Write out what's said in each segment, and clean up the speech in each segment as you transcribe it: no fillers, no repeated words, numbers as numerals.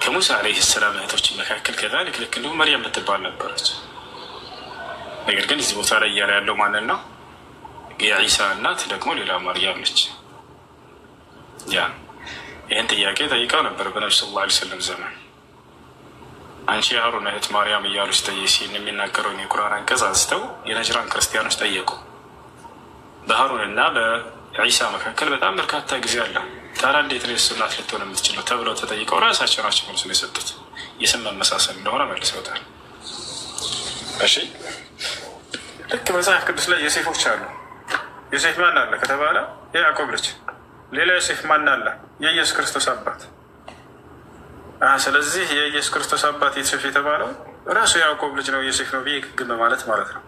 ከሙሳ ዓለይሂ ሰላም እህቶች መካከል ከዛሊክ ልክ እንዲሁ መርያም የምትባል ነበረች። ነገር ግን እዚህ ቦታ ላይ እያለ ያለው ማንን ነው? የዒሳ እናት ደግሞ ሌላ መርያም ነች። ይህን ጥያቄ ጠይቀው ነበር በነቢ ሰለላሁ ዐለይሂ ወሰለም ዘመን። አንቺ የሃሩን እህት ማርያም እያሉ ሲን የሚናገረውን የቁርአን አንቀጽ አንስተው የነጅራን ክርስቲያኖች ጠየቁ። በሃሩን እና በዒሳ መካከል በጣም በርካታ ጊዜ አለ። ታዲያ እንዴት ነው የእሱ እናት ልትሆን የምትችለው ተብለው ተጠይቀው ራሳቸው ናቸው መልሱን የሰጡት። የስም መመሳሰል እንደሆነ መልሰውታል። እሺ ልክ መጽሐፍ ቅዱስ ላይ ዮሴፎች አሉ። ዮሴፍ ማን አለ ከተባለ የያዕቆብ ልጅ። ሌላ ዮሴፍ ማን አለ? የኢየሱስ ክርስቶስ አባት። ስለዚህ የኢየሱስ ክርስቶስ አባት ዮሴፍ የተባለው ራሱ የያዕቆብ ልጅ ነው፣ ዮሴፍ ነው ብዬ ግም ማለት ነው።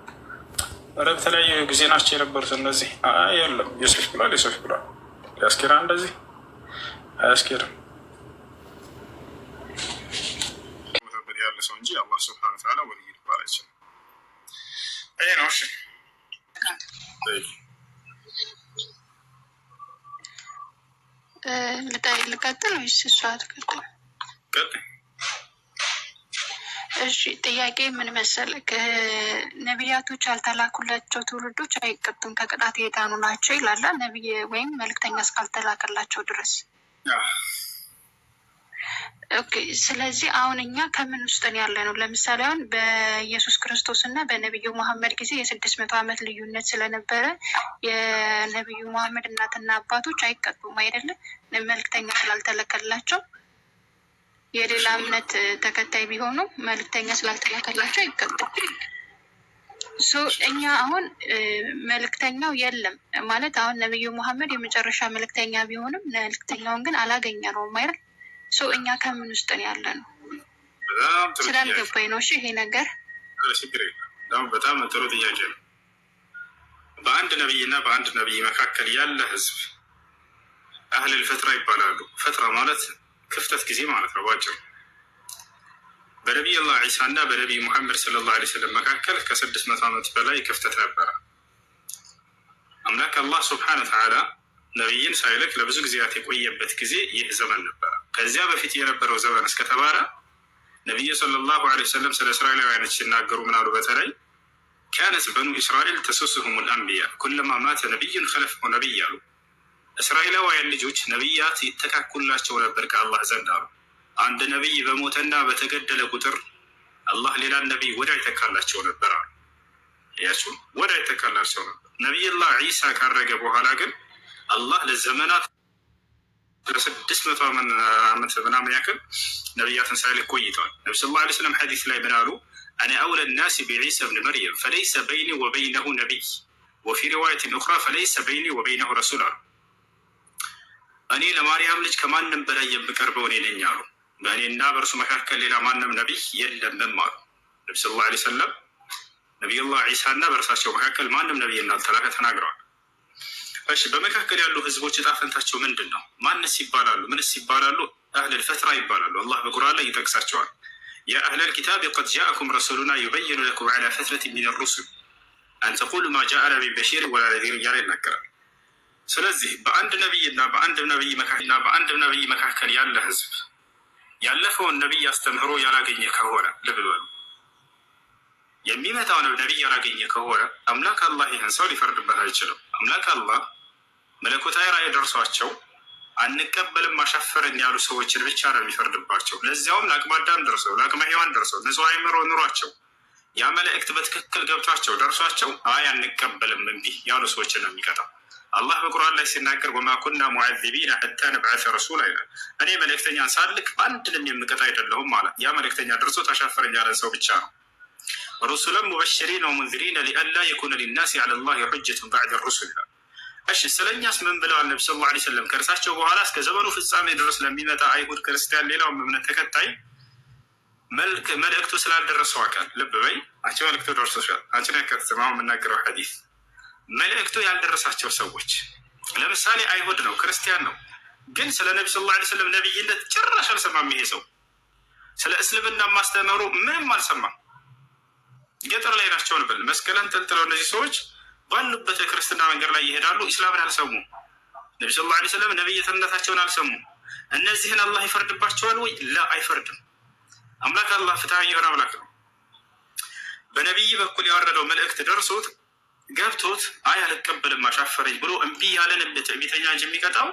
ኧረ በተለያዩ ጊዜ ናቸው የነበሩት እነዚህ። የለም ዮሴፍ ብሏል፣ ዮሴፍ ብሏል። ያስኬራ እንደዚህ አያስኬርም። ያለ ሰው እንጂ አላህ ሱብሓነሁ ወተዓላ ወልይ ሊባል አይችልም። ይሄ ነው። እሺ ልቀጥል ወይስ እሷ ትቀጥል? እሺ ጥያቄ ምን መሰለህ፣ ነቢያቶች ያልተላኩላቸው ትውልዶች አይቀጡም ከቅጣት የዳኑ ናቸው ይላል ነቢይ ወይም መልእክተኛ እስካልተላከላቸው ድረስ። ኦኬ ስለዚህ አሁን እኛ ከምን ውስጥ ያለ ነው? ለምሳሌ አሁን በኢየሱስ ክርስቶስ እና በነቢዩ መሐመድ ጊዜ የ600 ዓመት ልዩነት ስለነበረ የነቢዩ መሐመድ እናትና አባቶች አይቀጡም አይደለም? መልእክተኛ ስላልተላከላቸው የሌላ እምነት ተከታይ ቢሆኑ መልእክተኛ ስላልተላከላቸው አይቀጡም። እኛ አሁን መልእክተኛው የለም ማለት አሁን ነቢዩ መሐመድ የመጨረሻ መልእክተኛ ቢሆንም መልእክተኛውን ግን አላገኘ ነው አይደል? እኛ ከምን ውስጥ ነው ያለ ነው? ስላልገባኝ ነው። እሺ ይሄ ነገር ችግር የለም። በጣም ጥሩ ጥያቄ ነው። በአንድ ነቢይና በአንድ ነቢይ መካከል ያለ ህዝብ አህለል ፈትራ ይባላሉ። ፈትራ ማለት ክፍተት ጊዜ ማለት ነው ባጭሩ። በነቢይ አላህ ዒሳ እና በነቢይ ሙሐመድ ሰለላሁ ዐለይሂ ወሰለም መካከል ከ600 ዓመት በላይ ክፍተት ነበረ። አምላክ አላህ ሱብሓነሁ ወተዓላ ነቢይን ሳይልክ ለብዙ ጊዜያት የቆየበት ጊዜ ይህ ዘመን ነበረ። ከዚያ በፊት የነበረው ዘመን እስከተባለ ነቢዩ ሰለላሁ ዐለይሂ ወሰለም ስለ እስራኤላውያኖች ሲናገሩ ምናሉ? በተለይ ካነት በኑ እስራኤል ተሱስሁም ልአንቢያ ኩለማ ማተ ነቢዩን ከለፈሁ ነቢይ አሉ። እስራኤላውያን ልጆች ነቢያት ይተካኩላቸው ነበር ከአላህ ዘንድ አሉ። አንድ ነቢይ በሞተና በተገደለ ቁጥር አላህ ሌላን ነቢይ ወዲያ ይተካላቸው ነበር አሉ። ያችሁ ወዲያ ይተካላቸው ነበር። ነቢይላህ ዒሳ ካረገ በኋላ ግን አላህ ለዘመናት ለ600 ዓመት ምናምን ያክል ነቢያትን ሳይልክ ቆይተዋል። ነቢ ስ ላ ስለም ሐዲስ ላይ ምን አሉ? አነ አውለ ናሲ ቢዒሳ ብን መርየም ፈለይሰ በይኒ ወበይነሁ ነቢይ ወፊ ሪዋየትን ኡኽራ ፈለይሰ በይኒ ወበይነሁ ረሱል አሉ። እኔ ለማርያም ልጅ ከማንም በላይ የምቀርበው እኔ ነኝ አሉ። በእኔና በእርሱ መካከል ሌላ ማንም ነቢይ የለምም አሉ ነቢ ስ ላ ሰለም። ነቢዩላህ ዒሳ እና በእርሳቸው መካከል ማንም ነቢይ እንዳልተላከ ተናግረዋል። እሺ በመካከል ያሉ ህዝቦች እጣ ፈንታቸው ምንድን ነው? ማንስ ይባላሉ? ምንስ ይባላሉ? አህለል ፈትራ ይባላሉ። አላህ በቁርአን ላይ ይጠቅሳቸዋል። ያ አህለል ኪታብ ቀድ ጃአኩም ረሱሉና ዩበይኑ ለኩም ዐላ ፈትረት ሚን ሩሱል አን ተቁሉ ማ ጃአና ሚን በሺር ወላ ነዚር እያለ ይናገራል። ስለዚህ በአንድ ነቢይና በአንድ ነቢይ መካከል ያለ ህዝብ ያለፈውን ነቢይ አስተምህሮ ያላገኘ ከሆነ ልብ በሉ፣ የሚመጣው ነቢይ ያላገኘ ከሆነ አምላክ አላህ ይህን ሰው ሊፈርድበት አይችልም። አምላክ አላህ መለኮታዊ ራእይ ደርሷቸው አንቀበልም አሻፈረን ያሉ ሰዎችን ብቻ ነው የሚፈርድባቸው። ለዚያውም ለአቅመ አዳም ደርሰው ለአቅመ ሔዋን ደርሰው ንጹሕ አእምሮ ኑሯቸው ያ መልእክት በትክክል ገብቷቸው ደርሷቸው አይ አንቀበልም እምቢ ያሉ ሰዎችን ነው የሚቀጣው። አላህ በቁርአን ላይ ሲናገር ወማ ኩና ሙዐዚቢና ሐታ ነብዐሰ ረሱላ ይላል። እኔ መልእክተኛን ሳልክ አንድንም የምቀጣ አይደለሁም ማለት ያ መልእክተኛ ደርሶ ታሻፈረኝ ያለን ሰው ብቻ ነው። ሩሱለን ሙበሽሪን ወሙንዚሪን ሊአላ የኩነ ሊናሲ ዐላ ላሂ ሑጀቱን በዕደ ሩሱል ይላል። እሺ ስለኛስ ምን ብለዋል ነቢ ሰለላሁ ዐለይሂ ወሰለም? ከእርሳቸው በኋላ እስከ ዘመኑ ፍጻሜ ድረስ ለሚመጣ አይሁድ፣ ክርስቲያን፣ ሌላውም እምነት ተከታይ መልእክቱ ስላልደረሰው አካል ልብ በይ። አንቺ መልእክቱ ደርሶሻል፣ አንቺን ያካትተው አሁን የምናገረው ሐዲስ መልእክቱ ያልደረሳቸው ሰዎች ለምሳሌ አይሁድ ነው፣ ክርስቲያን ነው፣ ግን ስለ ነቢ ሰለላሁ ዐለይሂ ወሰለም ነቢይነት ጭራሽ አልሰማም። ይሄ ሰው ስለ እስልምና ማስተምሩ ምንም አልሰማም። ገጠር ላይ ናቸው እንበል፣ መስቀልን ጠልጥለው እነዚህ ሰዎች ባሉበት የክርስትና መንገድ ላይ ይሄዳሉ። ኢስላምን አልሰሙም። ነቢ ሰለላሁ ዐለይሂ ወሰለም ነቢይነታቸውን አልሰሙም። እነዚህን አላህ ይፈርድባቸዋል ወይ? ላ አይፈርድም። አምላክ አላህ ፍትሐዊ የሆነ አምላክ ነው። በነቢይ በኩል ያወረደው መልእክት ደርሶት ገብቶት አይ አልቀበልም አሻፈረኝ ብሎ እምቢ ያለን ትዕቢተኛ እንጂ የሚቀጣው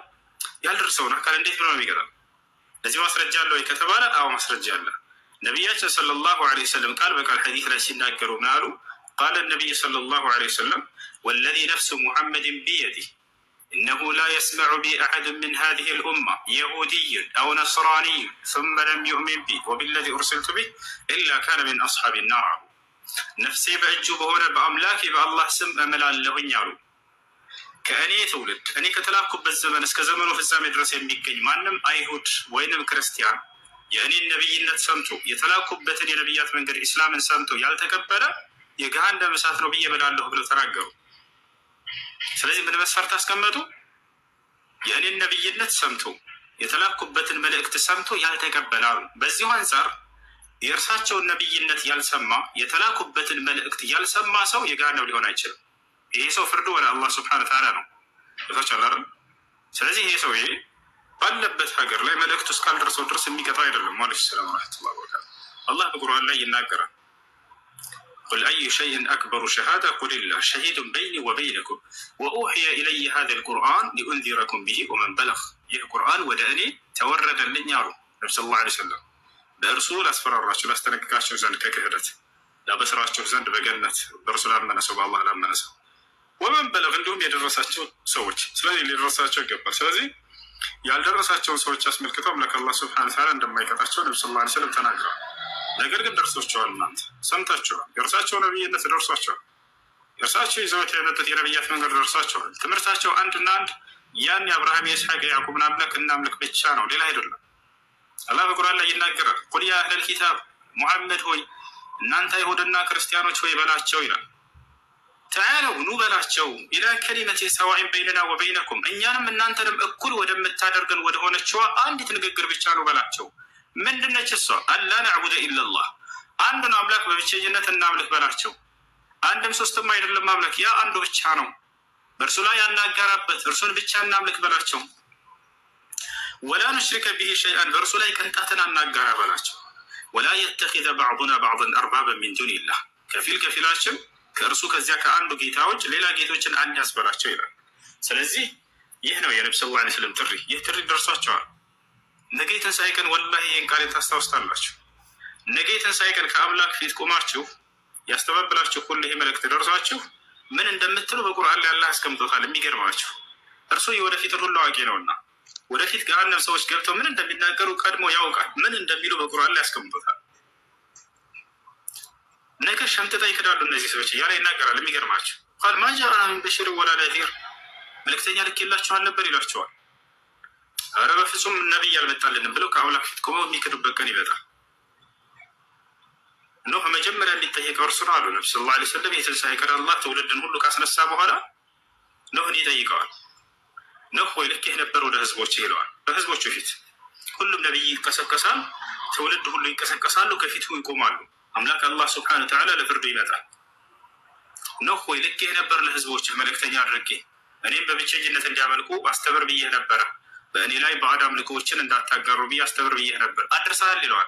ያልደርሰውን አካል እንዴት ብሎ ነው የሚቀጣው? ለዚህ ማስረጃ አለ ወይ ከተባለ አዎ ማስረጃ አለ። ነቢያችን ሰለላሁ ዐለይሂ ወሰለም ቃል በቃል ሐዲስ ላይ ሲናገሩ ምን አሉ? ቃለ ነቢይ ሰለላሁ ዐለይሂ ወሰለም ወለዚ ነፍሱ ሙሐመድን ቢየዲህ إنه لا يسمع بي أحد من هذه الأمة يهودي أو نصراني ثم لم يؤمن بي وبالذي أرسلت به إلا كان من أصحاب النار. نفسي بأجوب هنا بأملاك بالله سم أمل اللهن يعلو كأني تولد أني كتلاقب بالزمن اسك زمنه في الزمن درس يميكي مانم أيهود وينم كريستيان يعني النبي نتسمتو يتلاقب بتني نبيات من غير إسلام سمتو يالتكبر يجهنم مسات نبي بدل الله بلو تراجعوا. ስለዚህ ምን መስፈርት አስቀመጡ? የእኔን ነብይነት ሰምቶ የተላኩበትን መልእክት ሰምቶ ያልተቀበላሉ። በዚሁ አንጻር የእርሳቸውን ነብይነት ያልሰማ የተላኩበትን መልእክት ያልሰማ ሰው የጋነው ሊሆን አይችልም። ይሄ ሰው ፍርዱ ወደ አላህ ሱብሓነሁ ወተዓላ ነው። ተፈቻላረ። ስለዚህ ይሄ ሰው ባለበት ሀገር ላይ መልእክቱ እስካልደረሰው ድረስ የሚቀጣው አይደለም። ወአለይኩም ሰላም ወራህመቱላሂ ወበረካቱ። አላህ በቁርአን ላይ ይናገራል قل أي شيء أكبر شهادة قل الله شهيد بيني وبينكم وأوحي إلي هذا القرآن لأنذركم به ومن بلغ. ይህ ቁርአን ወደ እኔ ተወረደልኝ አሉ ነብዩ ሰለላሁ ዐለይሂ ወሰለም። በእርሱ ላስፈራራችሁ ላስጠነቅቃችሁ ዘንድ ከክህደት ላበስራችሁ ዘንድ በገነት በእርሱ ላመነ ሰው በአላህ ላመነ ሰው ወመን በለግ እንዲሁም የደረሳቸው ሰዎች። ስለዚህ ሊደረሳቸው ይገባል። ስለዚህ ያልደረሳቸውን ሰዎች አስመልክተው አምላክ አላህ ሱብሓነሁ ወተዓላ እንደማይቀጣቸው ነብዩ ሰለላሁ ዐለይሂ ወሰለም ተናግረዋል። ነገር ግን ደርሶቸዋል። እናንተ ሰምታችኋል። የእርሳቸው ነብይነት ደርሷቸዋል። የእርሳቸው ይዘውት የመጡት የነብያት መንገድ ደርሷቸዋል። ትምህርታቸው አንድና አንድ ያን የአብርሃም የኢስሐቅ የያዕቁብን አምላክ እናምልክ ብቻ ነው፣ ሌላ አይደለም። አላህ በቁርአን ላይ ይናገራል። ቁል ያ አህለል ኪታብ ሙሐመድ ሆይ እናንተ አይሁድና ክርስቲያኖች ሆይ በላቸው ይላል። ተዓለው ኑ በላቸው ኢላ ከሊመቲን ሰዋኢን በይነና ወበይነኩም እኛንም እናንተንም እኩል ወደምታደርገን ወደሆነችዋ አንዲት ንግግር ብቻ ነው በላቸው። ምንድነች እሷ? አላ ነዕቡደ ኢለላህ አንዱን አምላክ በብቸኝነት እናምልክ በላቸው። አንድም ሶስትም አይደለም አምላክ፣ ያ አንዱ ብቻ ነው፣ በእርሱ ላይ ያናጋራበት እርሱን ብቻ እናምልክ በላቸው። ወላ ንሽሪከ ቢሂ ሸይአን በእርሱ ላይ ቅንጣትን አናጋራ በላቸው። ወላ የተኪዘ ባዕዱና ባዕድን አርባበን ሚን ዱኒላህ ከፊል ከፊላችን ከእርሱ ከዚያ ከአንዱ ጌታዎች ሌላ ጌቶችን አንያዝ በላቸው ይላል። ስለዚህ ይህ ነው የነብዩ ሰለላሁ ዐለይሂ ወሰለም ጥሪ። ይህ ጥሪ ደርሷቸዋል። ነገ የትንሣኤ ቀን ወላሂ ይህን ቃል ታስታውስታላችሁ። ነገ የትንሣኤ ቀን ከአምላክ ፊት ቆማችሁ ያስተባብላችሁ ሁሉ ይህ መልእክት ደርሷችሁ ምን እንደምትሉ በቁርአን ላይ አላህ አስቀምጦታል። የሚገርማችሁ እርሱ የወደፊትን ሁሉ አዋቂ ነውና ወደፊት ገሃነም ሰዎች ገብተው ምን እንደሚናገሩ ቀድሞ ያውቃል። ምን እንደሚሉ በቁርአን ላይ አስቀምጦታል። ነገ ሸምጥጣ ይክዳሉ እነዚህ ሰዎች እያለ ይናገራል። የሚገርማችሁ ቃል ማ ጃአና ሚን በሽር ወላ ነዚር መልእክተኛ ልኬላችኋል ነበር ይላቸዋል። ኧረ በፍጹም ነቢይ አልመጣልንም ብለው ከአምላክ ፊት ቆመው የሚክዱበት ቀን ይመጣል። ኖህ መጀመሪያ የሚጠየቀው እርሱ ነው አሉ ነብዩ ሰለላሁ ዐለይሂ ወሰለም። የትንሣኤ ቀን አላህ ትውልድን ሁሉ ካስነሳ በኋላ ኖህን ይጠይቀዋል። ኖህ ወይ ልኬህ ነበር ወደ ህዝቦች ይለዋል። በህዝቦቹ ፊት ሁሉም ነቢይ ይቀሰቀሳል፣ ትውልድ ሁሉ ይቀሰቀሳሉ፣ ከፊቱ ይቆማሉ። አምላክ አላህ ሱብሓነሁ ወተዓላ ለፍርዱ ይመጣል። ኖህ ወይ ልኬህ ነበር ለህዝቦችህ መልእክተኛ አድርጌ እኔም በብቸኝነት እንዲያመልኩ አስተምር ብዬህ ነበረ፣ በእኔ ላይ ባዕድ አምልኮዎችን እንዳታጋሩ ብዬ አስተምር ብዬህ ነበር፣ አድርሰሃል ይለዋል።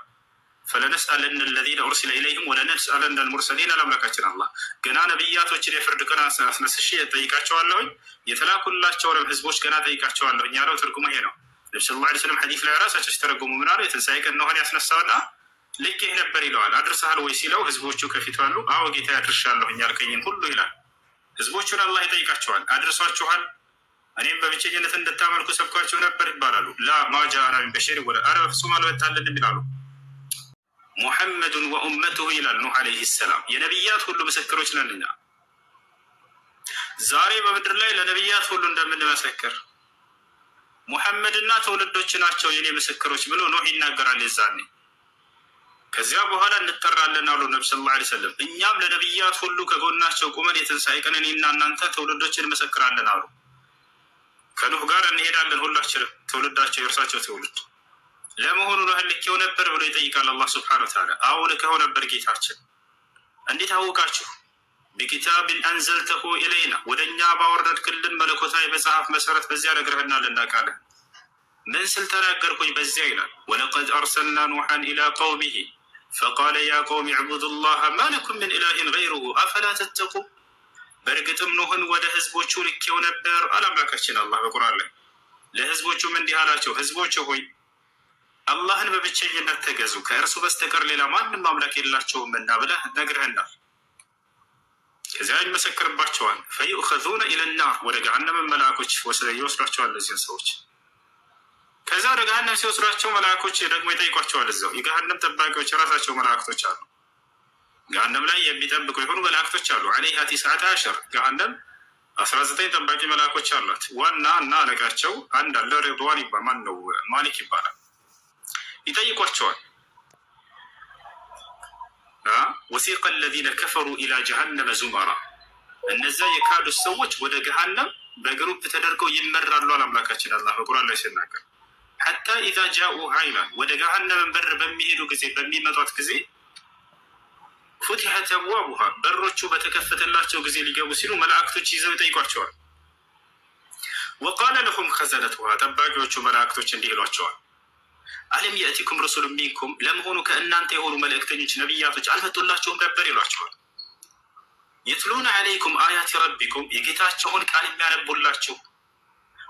ፈለነስአለነ አለዚነ ኡርሲለ ኢለይሂም ወለነስአለነ አልሙርሰሊን አምላካችን አላህ ገና ነቢያቶችን የፍርድ ቀን አስነስሼ ጠይቃቸዋለሁኝ፣ የተላኩላቸውንም ህዝቦች ገና ጠይቃቸዋለሁኝ ያለው ትርጉሙ ይሄ ነው። ነብዩ ሰለላሁ ዐለይሂ ወሰለም ሐዲስ ላይ ራሳቸው ሲተረጉሙ ምን አሉ? የትንሣኤ ቀን ኖህን ያስነሳውና ልኬህ ነበር ይለዋል። አድርሰሃል ወይ ሲለው ህዝቦቹ ከፊቱ አሉ። አዎ ጌታ አድርሻለሁኝ ያልከኝን ሁሉ ይላል። ህዝቦቹን አላህ ይጠይቃቸዋል። አድርሷችኋል? እኔም በብቸኝነት እንድታመልኩ ሰብኳቸው ነበር ይባላሉ። ላ ማ ጃአና ሚን በሽር ወላ አረ በፍጹም አልመጣልንም ይላሉ። ሙሐመዱን ወኡመቱሁ ይላል ኑህ ዐለይሂ ሰላም። የነቢያት ሁሉ ምስክሮች ነን እኛ። ዛሬ በምድር ላይ ለነቢያት ሁሉ እንደምንመሰክር ሙሐመድና ትውልዶች ናቸው የኔ ምስክሮች ብሎ ኑህ ይናገራል የዛኔ። ከዚያ በኋላ እንጠራለን አሉ ነብዩ ሰለላሁ ዐለይሂ ወሰለም። እኛም ለነቢያት ሁሉ ከጎናቸው ቁመን የትንሣኤ ቀን እኔና እናንተ ትውልዶችን እንመሰክራለን አሉ። ከኑህ ጋር እንሄዳለን ሁላችንም፣ ትውልዳቸው የእርሳቸው ትውልድ። ለመሆኑ ኑህን ልኬው ነበር ብሎ ይጠይቃል አላህ ሱብሓነሁ ወተዓላ። አዎ ልከው ነበር ጌታችን። እንዴት አወቃችሁ? ቢኪታብን አንዘልተሁ ኢለይና ወደ እኛ ባወረድክልን መለኮታዊ መጽሐፍ መሰረት በዚያ ነግረህናል እናውቃለን። من سلتناقركم بزيلا ولقد أرسلنا نوحا إلى قومه فقال يا قوم اعبدوا الله ما لكم من إله غيره أفلا تتقوا برقتم نوحن وده هزبوچو لكيو نبر ألم لكشن الله بقرآن له لهزبوچو من دي هالاتشو هزبوچو هوي اللهن ببچينت تگزو كأرسو بستقر للا ما من مملك إلاچو من نابله نقرهن كذلك مسكر بارچوان فيؤخذون إلى النار ودقعنا من ملاكوش وسيوصلچوان لزين سوچ ከዛ ወደ ገሃነም ሲወስዷቸው መላእክቶች ደግሞ ይጠይቋቸዋል። እዛው የገሃነም ጠባቂዎች ራሳቸው መላእክቶች አሉ። ገሃነም ላይ የሚጠብቁ የሆኑ መላእክቶች አሉ። አለይሃ 19 ገሃነም 19 ጠባቂ መላእክቶች አሏት። ዋና እና አለቃቸው አንድ አለ። ሪድዋን ይባላል። ማን ነው? ማሊክ ይባላል። ይጠይቋቸዋል። ወሲቀ الذين كفروا الى جهنم زمرا እነዛ የካዱ ሰዎች ወደ ገሃነም በግሩፕ ተደርገው ይመራሉ። አምላካችን አላህ በቁርአን ላይ ሲናገር حتى إذا جاءوها إلى ودقهن በር በሚሄዱ ጊዜ በሚመጣት ጊዜ فتحت أبوابها በሮቹ በተከፈተላቸው ጊዜ ሊገቡ ሲሉ መላእክቶች ይዘው ይጠይቋቸዋል። وقال لهم خزنتها ጠባቂዎቹ መላእክቶች እንዲህ ይሏቸዋል ألم يأتكم رسل منكم ለመሆኑ ከእናንተ የሆኑ መልእክተኞች ነቢያቶች አልመጡላችሁም ነበር ይሏቸዋል። يتلون عليكم آيات ربكم የጌታቸውን ቃል የሚያነቡላችሁ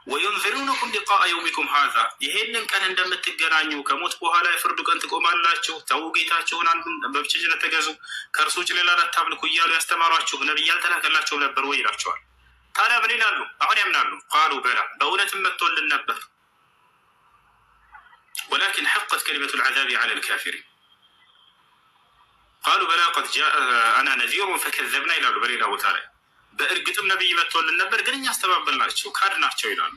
وينذرونكم لقاء يومكم هذا ይሄንን ቀን እንደምትገናኙ ከሞት በኋላ የፍርዱ ቀን ትቆማላችሁ ተው ጌታችሁን አንዱን በብቸኝነት ተገዙ ከእርሱ ውጭ ሌላ አታምልኩ እያሉ ያስተማሯችሁ ነቢይ ያልተላከላቸው ነበር ወይ ይላቸዋል። ታዲያ ምን ይላሉ? አሁን ያምናሉ። ቃሉ በላ በእውነትም መጥቶልን ነበር ولكن حقت كلمة العذاب على الكافرين قالوا بلا قد جاء أنا نذير فكذبنا ይላሉ። በሌላ ቦታ ላይ በእርግጥም ነብይ መጥቶልን ነበር ግን እኛ አስተባበልናቸው ካድናቸው ይላሉ።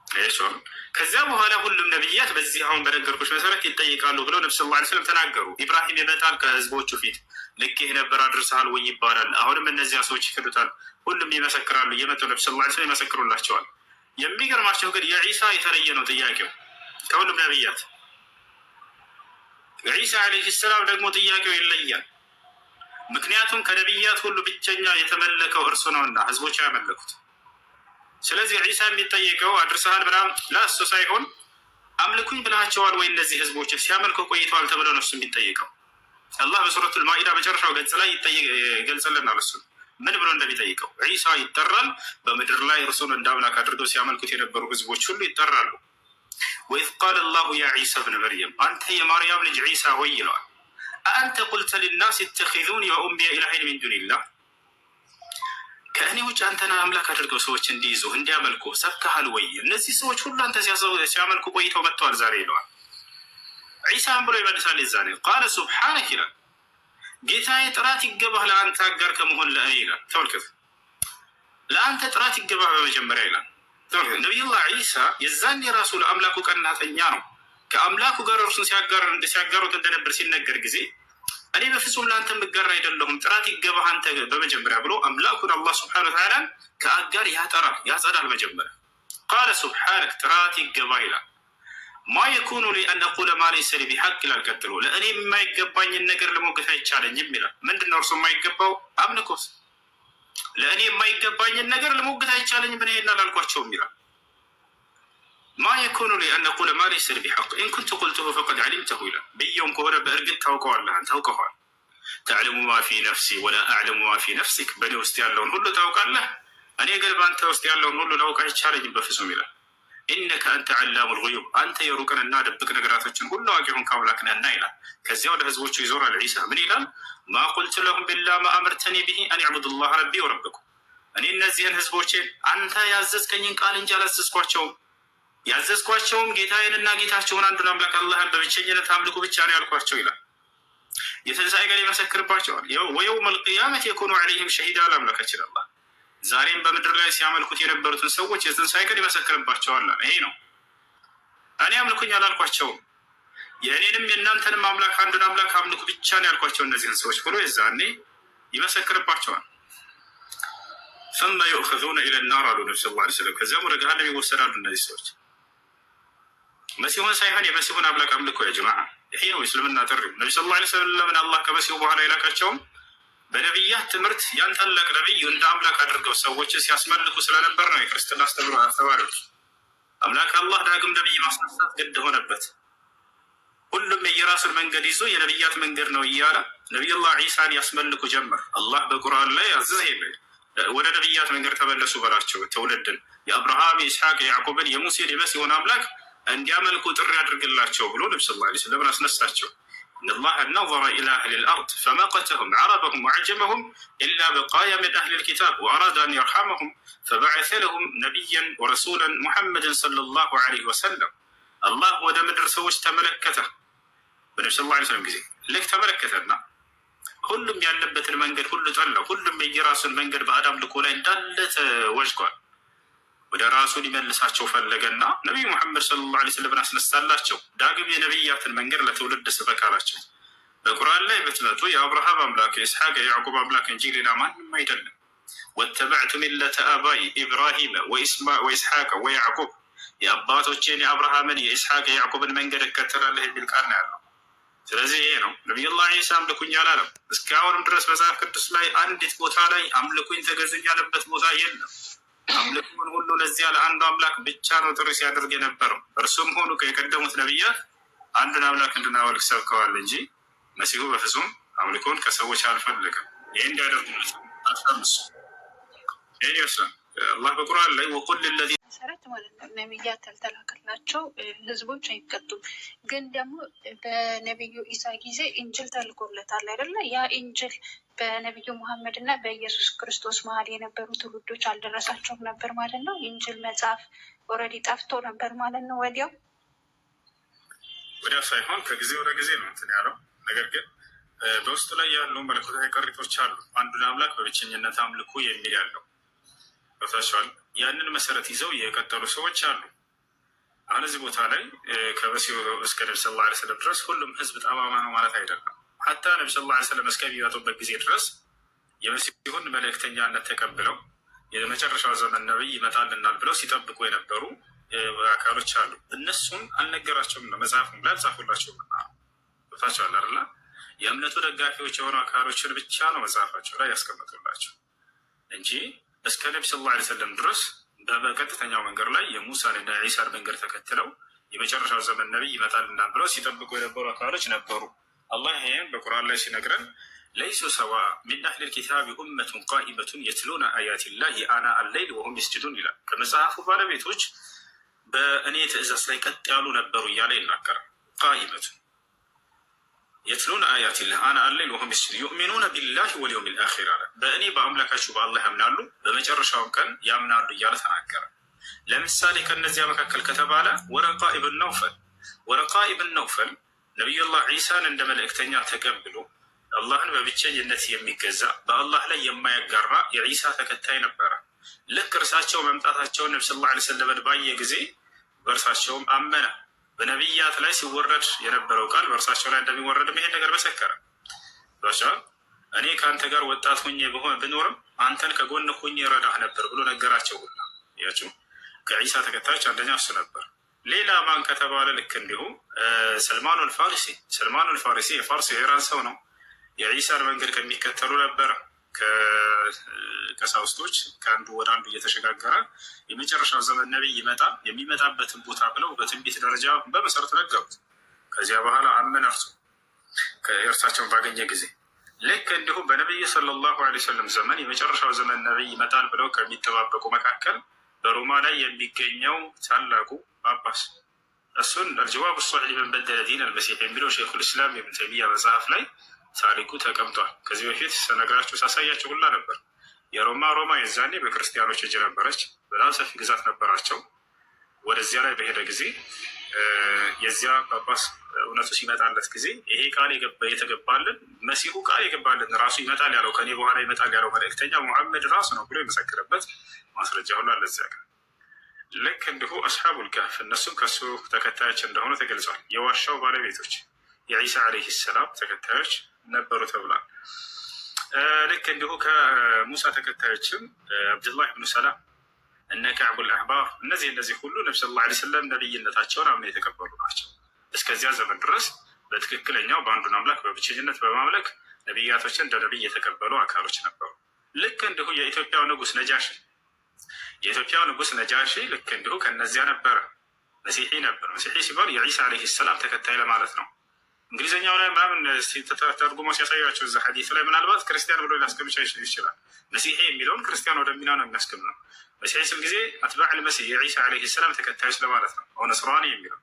አይሶም ከዛ በኋላ ሁሉም ነብያት በዚህ አሁን በነገርኩሽ መሰረት ይጠይቃሉ ብለው ነብዩ ሰለላሁ ዐለይሂ ወሰለም ተናገሩ። ኢብራሂም ይመጣል ከህዝቦቹ ፊት ልክ ይሄ ነበር አድርሰሃል ወይ ይባላል። አሁንም እነዚያ ሰዎች ይክዱታል። ሁሉም ይመሰክራሉ። እየመጡ ነብዩ ሰለላሁ ዐለይሂ ወሰለም ይመሰክሩላቸዋል። የሚገርማቸው ግን የዒሳ የተለየ ነው ጥያቄው ከሁሉም ነብያት። ዒሳ ዐለይሂ ሰላም ደግሞ ጥያቄው ይለያል። ምክንያቱም ከነቢያት ሁሉ ብቸኛ የተመለከው እርሱ ነውና ህዝቦች ያመለኩት። ስለዚህ ዒሳ የሚጠየቀው አድርሰሃል ምናምን ለእሱ ሳይሆን አምልኩኝ ብላቸዋል ወይ እነዚህ ህዝቦች ሲያመልኩ ቆይተዋል ተብሎ ነው እሱ የሚጠየቀው። አላህ በሱረቱል ማኢዳ መጨረሻው ገጽ ላይ ይገልጽልናል እሱ ምን ብሎ እንደሚጠይቀው። ዒሳ ይጠራል። በምድር ላይ እርሱን እንደ አምላክ አድርገው ሲያመልኩት የነበሩ ህዝቦች ሁሉ ይጠራሉ። ወኢዝ ቃለ አላሁ ያ ዒሳ ብነ መርየም አንተ የማርያም ልጅ ዒሳ ሆይ ይለዋል أأنت قلت للناس اتخذوني وأمي إلهين من دون الله ከእኔ ውጭ አንተና አምላክ አድርገው ሰዎች እንዲይዙ እንዲያመልኩ ሰብከሃል ወይ? እነዚህ ሰዎች ሁሉ አንተ ሲያመልኩ ቆይተው መጥተዋል ዛሬ ይለዋል። ዒሳም ብሎ ይመልሳል የዛኔ ቃለ ሱብሓነክ ይላል ጌታዬ ጥራት ይገባህ ለአንተ አጋር ከመሆን ለእኔ ይላል። ተመልከቱ ለአንተ ጥራት ይገባህ በመጀመሪያ ይላል። ነቢዩላህ ዒሳ የዛኔ የራሱ ለአምላኩ ቀናተኛ ነው። ከአምላኩ ጋር እርሱን ሲያጋሩት እንደነበር ሲነገር ጊዜ እኔ በፍጹም ለአንተ ምጋራ አይደለሁም ጥራት ይገባህ አንተ በመጀመሪያ ብሎ አምላኩን አላህ ስብሓነሁ ወተዓላ ከአጋር ያጸዳል መጀመሪያ። ቃለ ሱብሓነክ ጥራት ይገባህ ይላል። ማ የኩኑ ሊ አን አቁለ ማ ለይሰ ሊ ቢሐቅ ይላል። ቀጥሎ ለእኔ የማይገባኝን ነገር ለሞገት አይቻለኝም ይላል። ምንድነው እርሱ የማይገባው? አምልኮት። ለእኔ የማይገባኝን ነገር ለሞገት አይቻለኝም እኔ ላልኳቸውም ይላል። ማ የኩኑ ሊ አን አቁለ ማ ለይሰ ሊ ቢሐቅ ኢን ኩንቱ ቁልቱሁ ፈቀድ ዐሊምተሁ ይላል። ብየውም ከሆነ በእርግጥ ታውቀዋለህ፣ ታውቀዋል። ተዕለሙ ማ ፊ ነፍሲ ወላ አዕለሙ ማ ፊ ነፍሲክ በእኔ ውስጥ ያለውን ሁሉ ታውቃለህ፣ እኔ ግን በአንተ ውስጥ ያለውን ሁሉ ላውቅ አይቻለኝም በፍጹም ይላል። ኢነከ አንተ ዐላሙል ጉዩብ አንተ የሩቅንና ድብቅ ነገራቶችን ሁሉ አዋቂ የሆንክ አምላክ ነህና ይላል። ከዚያ ወደ ህዝቦቹ ይዞራል። ዒሳ ምን ይላል? ማ ቁልቱ ለሁም ኢላ ማ አመርተኒ ቢሂ አን ዕቡዱላህ ረቢ ወረበኩም እኔ እነዚህን ህዝቦችን አንተ ያዘዝከኝን ቃል እንጂ አላዘዝኳቸውም። ያዘዝኳቸውም ጌታዬንና ጌታቸውን አንዱን አምላክ አላህን በብቸኝነት አምልኩ ብቻ ነው ያልኳቸው ይላል። የትንሣኤ ቀን ይመሰክርባቸዋል። ወየውመል ቂያመት የኩኑ ዐለይሂም ሸሂዳ አምላካችን አላህ ዛሬም በምድር ላይ ሲያመልኩት የነበሩትን ሰዎች የትንሣኤ ቀን ይመሰክርባቸዋል። ይሄ ነው እኔ አምልኩኝ አላልኳቸውም፣ የእኔንም የእናንተንም አምላክ አንዱን አምላክ አምልኩ ብቻ ነው ያልኳቸው እነዚህን ሰዎች ብሎ የዛኔ ይመሰክርባቸዋል። ثم يؤخذون الى النار አሉ ነብዩ ሰለላሁ ዐለይሂ ወሰለም። ከዚያም ወደ ገሃነም ይወሰዳሉ እነዚህ ሰዎች። መሲሁን ሳይሆን የመሲሁን አምላክ አምልኮ ያ ጀማዓ ይሄ ነው እስልምና ጥሪው። ነብዩ ሰለላሁ ዐለይሂ ወሰለም አላህ ከመሲሁ በኋላ የላካቸውም በነቢያት ትምህርት ያን ታላቅ ነቢይ እንደ አምላክ አድርገው ሰዎች ሲያስመልኩ ስለነበር ነው የክርስትና አስተማሪዎች አምላክ አላህ ዳግም ነቢይ ማስነሳት ግድ ሆነበት። ሁሉም የየራሱን መንገድ ይዞ የነቢያት መንገድ ነው እያለ ነቢዩላህ ዒሳን ያስመልኩ ጀመር። አላህ በቁርአን ላይ አዘዘ፣ ወደ ነቢያት መንገድ ተመለሱ በላቸው። ትውልድን የአብርሃም የኢስሐቅ የያዕቆብን የሙሴን የመሲሁን አምላክ እንዲያመልኩ ጥሪ አድርግላቸው ብሎ ነቢ ሰለላሁ ዐለይሂ ወሰለም አስነሳቸው። ኢነላህ ነዘረ ኢላ አህሊል አርድ ፈመቀተሁም ዐረበሁም ወዐጀመሁም ኢላ በቃያ ሚን አህሊል ኪታብ ወአራደ አን የርሐመሁም ፈበዐሰ ለሁም ነቢያን ወረሱላን ሙሐመድን ሰለላሁ ዐለይሂ ወሰለም። አላህ ወደ ምድር ሰዎች ተመለከተ በነቢ ሰለላሁ ዐለይሂ ወሰለም ጊዜ ልክ ተመለከተና ሁሉም ያለበትን መንገድ ሁሉ ጠላው። ሁሉም የየራሱን መንገድ ባዕድ አምልኮ ላይ እንዳለ ተወጅጓል። ወደ ራሱ ሊመልሳቸው ፈለገና ነቢዩ ሙሐመድ ሰለላሁ ዐለይሂ ወሰለም አስነሳላቸው። ዳግም የነቢያትን መንገድ ለትውልድ ስበክ አላቸው። በቁርአን ላይ ብትመጡ የአብርሃም አምላክ የኢስሐቅ የያዕቆብ አምላክ እንጂ ሌላ ማንም አይደለም። ወተበዕቱ ሚለተ አባይ ኢብራሂም ወኢስሐቅ ወያዕቆብ፣ የአባቶቼን የአብርሃምን የኢስሐቅ የያዕቆብን መንገድ እከተላለሁ የሚል ቃል ነው ያለው። ስለዚህ ይሄ ነው ነቢዩላህ ዒሳ አምልኩኝ አላለም። እስካሁንም ድረስ መጽሐፍ ቅዱስ ላይ አንዲት ቦታ ላይ አምልኩኝ ተገዙኝ ያለበት ቦታ የለም። አምልኩን ሁሉ ለዚያ ለአንዱ አምላክ ብቻ ነው ጥሪ ሲያደርግ የነበረው። እርሱም ሆኑ የቀደሙት ነቢያት አንዱን አምላክ እንድናመልክ ሰብከዋል እንጂ መሲሁ በፍጹም አምልኮን ከሰዎች አልፈለገም። ይህ እንዲያደርጉለት አልፈምሱ። ይህን ይመስላል አላህ በቁርአን ላይ ወቁል ለዚ መሰረት ማለት ነው። ነቢያት ያልተላከላቸው ህዝቦች አይቀጡም። ግን ደግሞ በነቢዩ ኢሳ ጊዜ ኢንጅል ተልኮለታል አይደለ? ያ ኢንጅል በነቢዩ ሙሐመድ እና በኢየሱስ ክርስቶስ መሀል የነበሩ ትውልዶች አልደረሳቸውም ነበር ማለት ነው። ኢንጅል መጽሐፍ ኦልሬዲ ጠፍቶ ነበር ማለት ነው። ወዲያው ሳይሆን ከጊዜ ወደ ጊዜ ነው እንትን ያለው። ነገር ግን በውስጡ ላይ ያሉ መለኮታዊ ቅሪቶች አሉ። አንዱን አምላክ በብቸኝነት አምልኩ የሚል ያለው ቦታቸዋል። ያንን መሰረት ይዘው የቀጠሉ ሰዎች አሉ። አሁን እዚህ ቦታ ላይ ከመሲሁ እስከ ነቢ ሰለላሁ ዐለይሂ ወሰለም ድረስ ሁሉም ህዝብ ጠማማ ነው ማለት አይደለም። ሐታ ነቢ ሰለላሁ ዐለይሂ ወሰለም እስከሚመጡበት ጊዜ ድረስ የመሲሁን መልእክተኛነት ተቀብለው የመጨረሻው ዘመን ነቢይ ይመጣልናል ብለው ሲጠብቁ የነበሩ አካሎች አሉ። እነሱም አልነገራቸውም ነው መጽሐፉም ላይ አልጻፉላቸውም። ቦታቸዋል አይደለ? የእምነቱ ደጋፊዎች የሆኑ አካሎችን ብቻ ነው መጽሐፋቸው ላይ ያስቀመጡላቸው እንጂ እስከ ነቢ ሰለላሁ ዐለይሂ ወሰለም ድረስ በቀጥተኛው መንገድ ላይ የሙሳንና የዒሳን መንገድ ተከትለው የመጨረሻው ዘመን ነቢይ ይመጣልናል ብለው ሲጠብቁ የነበሩ አካሎች ነበሩ። አላህ ይህም በቁርአን ላይ ሲነግረን ለይሱ ሰዋ ሚን አህሊል ኪታቢ ኡመቱን ቃኢመቱን የትሉነ አያቲላሂ አና አለይል ወሁም የስጁዱን ይላል። ከመጽሐፉ ባለቤቶች በእኔ ትእዛዝ ላይ ቀጥ ያሉ ነበሩ እያለ ይናገራል። ቃኢመቱን የትሉነ አያቲላህ አና አለይል ወሁም የስጁዱን ዩእሚኑነ ቢላሂ ወልየውሚል አኺር አለ። በእኔ በአምላካችሁ በአላህ ያምናሉ በመጨረሻውን ቀን ያምናሉ እያለ ተናገረ። ለምሳሌ ከእነዚያ መካከል ከተባለ ወረቃ ኢብን ነውፈል ነቢዩላህ ዒሳን እንደ መልእክተኛ ተቀብሎ አላህን በብቸኝነት የሚገዛ በአላህ ላይ የማያጋራ የዒሳ ተከታይ ነበረ። ልክ እርሳቸው መምጣታቸውን ነቢ ሰለላሁ ዐለይሂ ወሰለም ባየ ጊዜ በእርሳቸውም አመነ። በነቢያት ላይ ሲወረድ የነበረው ቃል በእርሳቸው ላይ እንደሚወረድ ይሄን ነገር መሰከረ። እኔ ከአንተ ጋር ወጣት ሁኜ ብኖርም አንተን ከጎን ሁኜ ረዳህ ነበር ብሎ ነገራቸው። ሁላ ያቸው ከዒሳ ተከታዮች አንደኛ እሱ ነበር። ሌላ ማን ከተባለ ልክ እንዲሁ ሰልማኑል ፋሪሲ የፋርስ የኢራን ሰው ነው። የዒሳን መንገድ ከሚከተሉ ነበረ። ከቀሳውስቶች ከአንዱ ወደ አንዱ እየተሸጋገረ የመጨረሻው ዘመን ነቢይ ይመጣል፣ የሚመጣበትን ቦታ ብለው በትንቢት ደረጃ በመሰረቱ ነገሩት። ከዚያ በኋላ አመነ እርሱ ከእርሳቸውን ባገኘ ጊዜ። ልክ እንዲሁም በነቢዩ ሰለላሁ ዐለይሂ ወሰለም ዘመን የመጨረሻው ዘመን ነቢይ ይመጣል ብለው ከሚጠባበቁ መካከል በሮማ ላይ የሚገኘው ታላቁ ጳጳስ እሱን አልጀዋብ ሷሒህ ሊመን በደለ ዲን አልመሲሕ የሚለው ሸይኹል ኢስላም ኢብኑ ተይሚያ መጽሐፍ ላይ ታሪኩ ተቀምጧል። ከዚህ በፊት ስነግራችሁ ሳሳያችሁ ሁላ ነበር። ሮማ የዛኔ በክርስቲያኖች እጅ ነበረች። በጣም ሰፊ ግዛት ነበራቸው። ወደዚያ ላይ በሄደ ጊዜ የዚያ ጳጳስ እውነቱ ሲመጣለት ጊዜ ይሄ ቃል የተገባልን መሲሁ ቃል የገባልን ራሱ ይመጣል ያለው ከኔ በኋላ ይመጣል ያለው መልእክተኛ ሙሐመድ ራሱ ነው ብሎ የመሰክርበት ማስረጃ ሁላ ለዚያ ቀን። ልክ እንዲሁ አስሓቡል ካህፍ እነሱም ከሱ ተከታዮች እንደሆኑ ተገልጿል። የዋሻው ባለቤቶች የዒሳ ዓለይሂ ሰላም ተከታዮች ነበሩ ተብሏል። ልክ እንዲሁ ከሙሳ ተከታዮችም አብዱላህ ብኑ ሰላም እነ ከዕቡል አሕባር እነዚህ ሁሉ ነቢ ሰለላሁ ዐለይሂ ወሰለም ነቢይነታቸውን አምነው የተቀበሉ ናቸው። እስከዚያ ዘመን ድረስ በትክክለኛው በአንዱን አምላክ በብቸኝነት በማምለክ ነቢያቶችን እንደ ነቢይ የተቀበሉ አካሎች ነበሩ። ልክ እንዲሁ የኢትዮጵያው ንጉስ ነጃሺ የኢትዮጵያው ንጉስ ነጃሺ ልክ እንዲሁ ከነዚያ ነበረ። መሲሒ ነበር። መሲሒ ሲባል የዒሳ ዓለይሂ ሰላም ተከታይ ለማለት ነው። እንግሊዝኛው ላይ ምናምን ተርጉሞ ሲያሳያቸው እዛ ሐዲስ ላይ ምናልባት ክርስቲያን ብሎ ሊያስቀምጫ ይችላል። መሲሒ የሚለውን ክርስቲያን ወደሚለው ነው የሚያስቀም ነው። መሲሒ ስል ጊዜ አትባዕ ልመሲህ የዒሳ ዓለይሂ ሰላም ተከታዮች ለማለት ነው። አሁን ነስራኒ የሚለው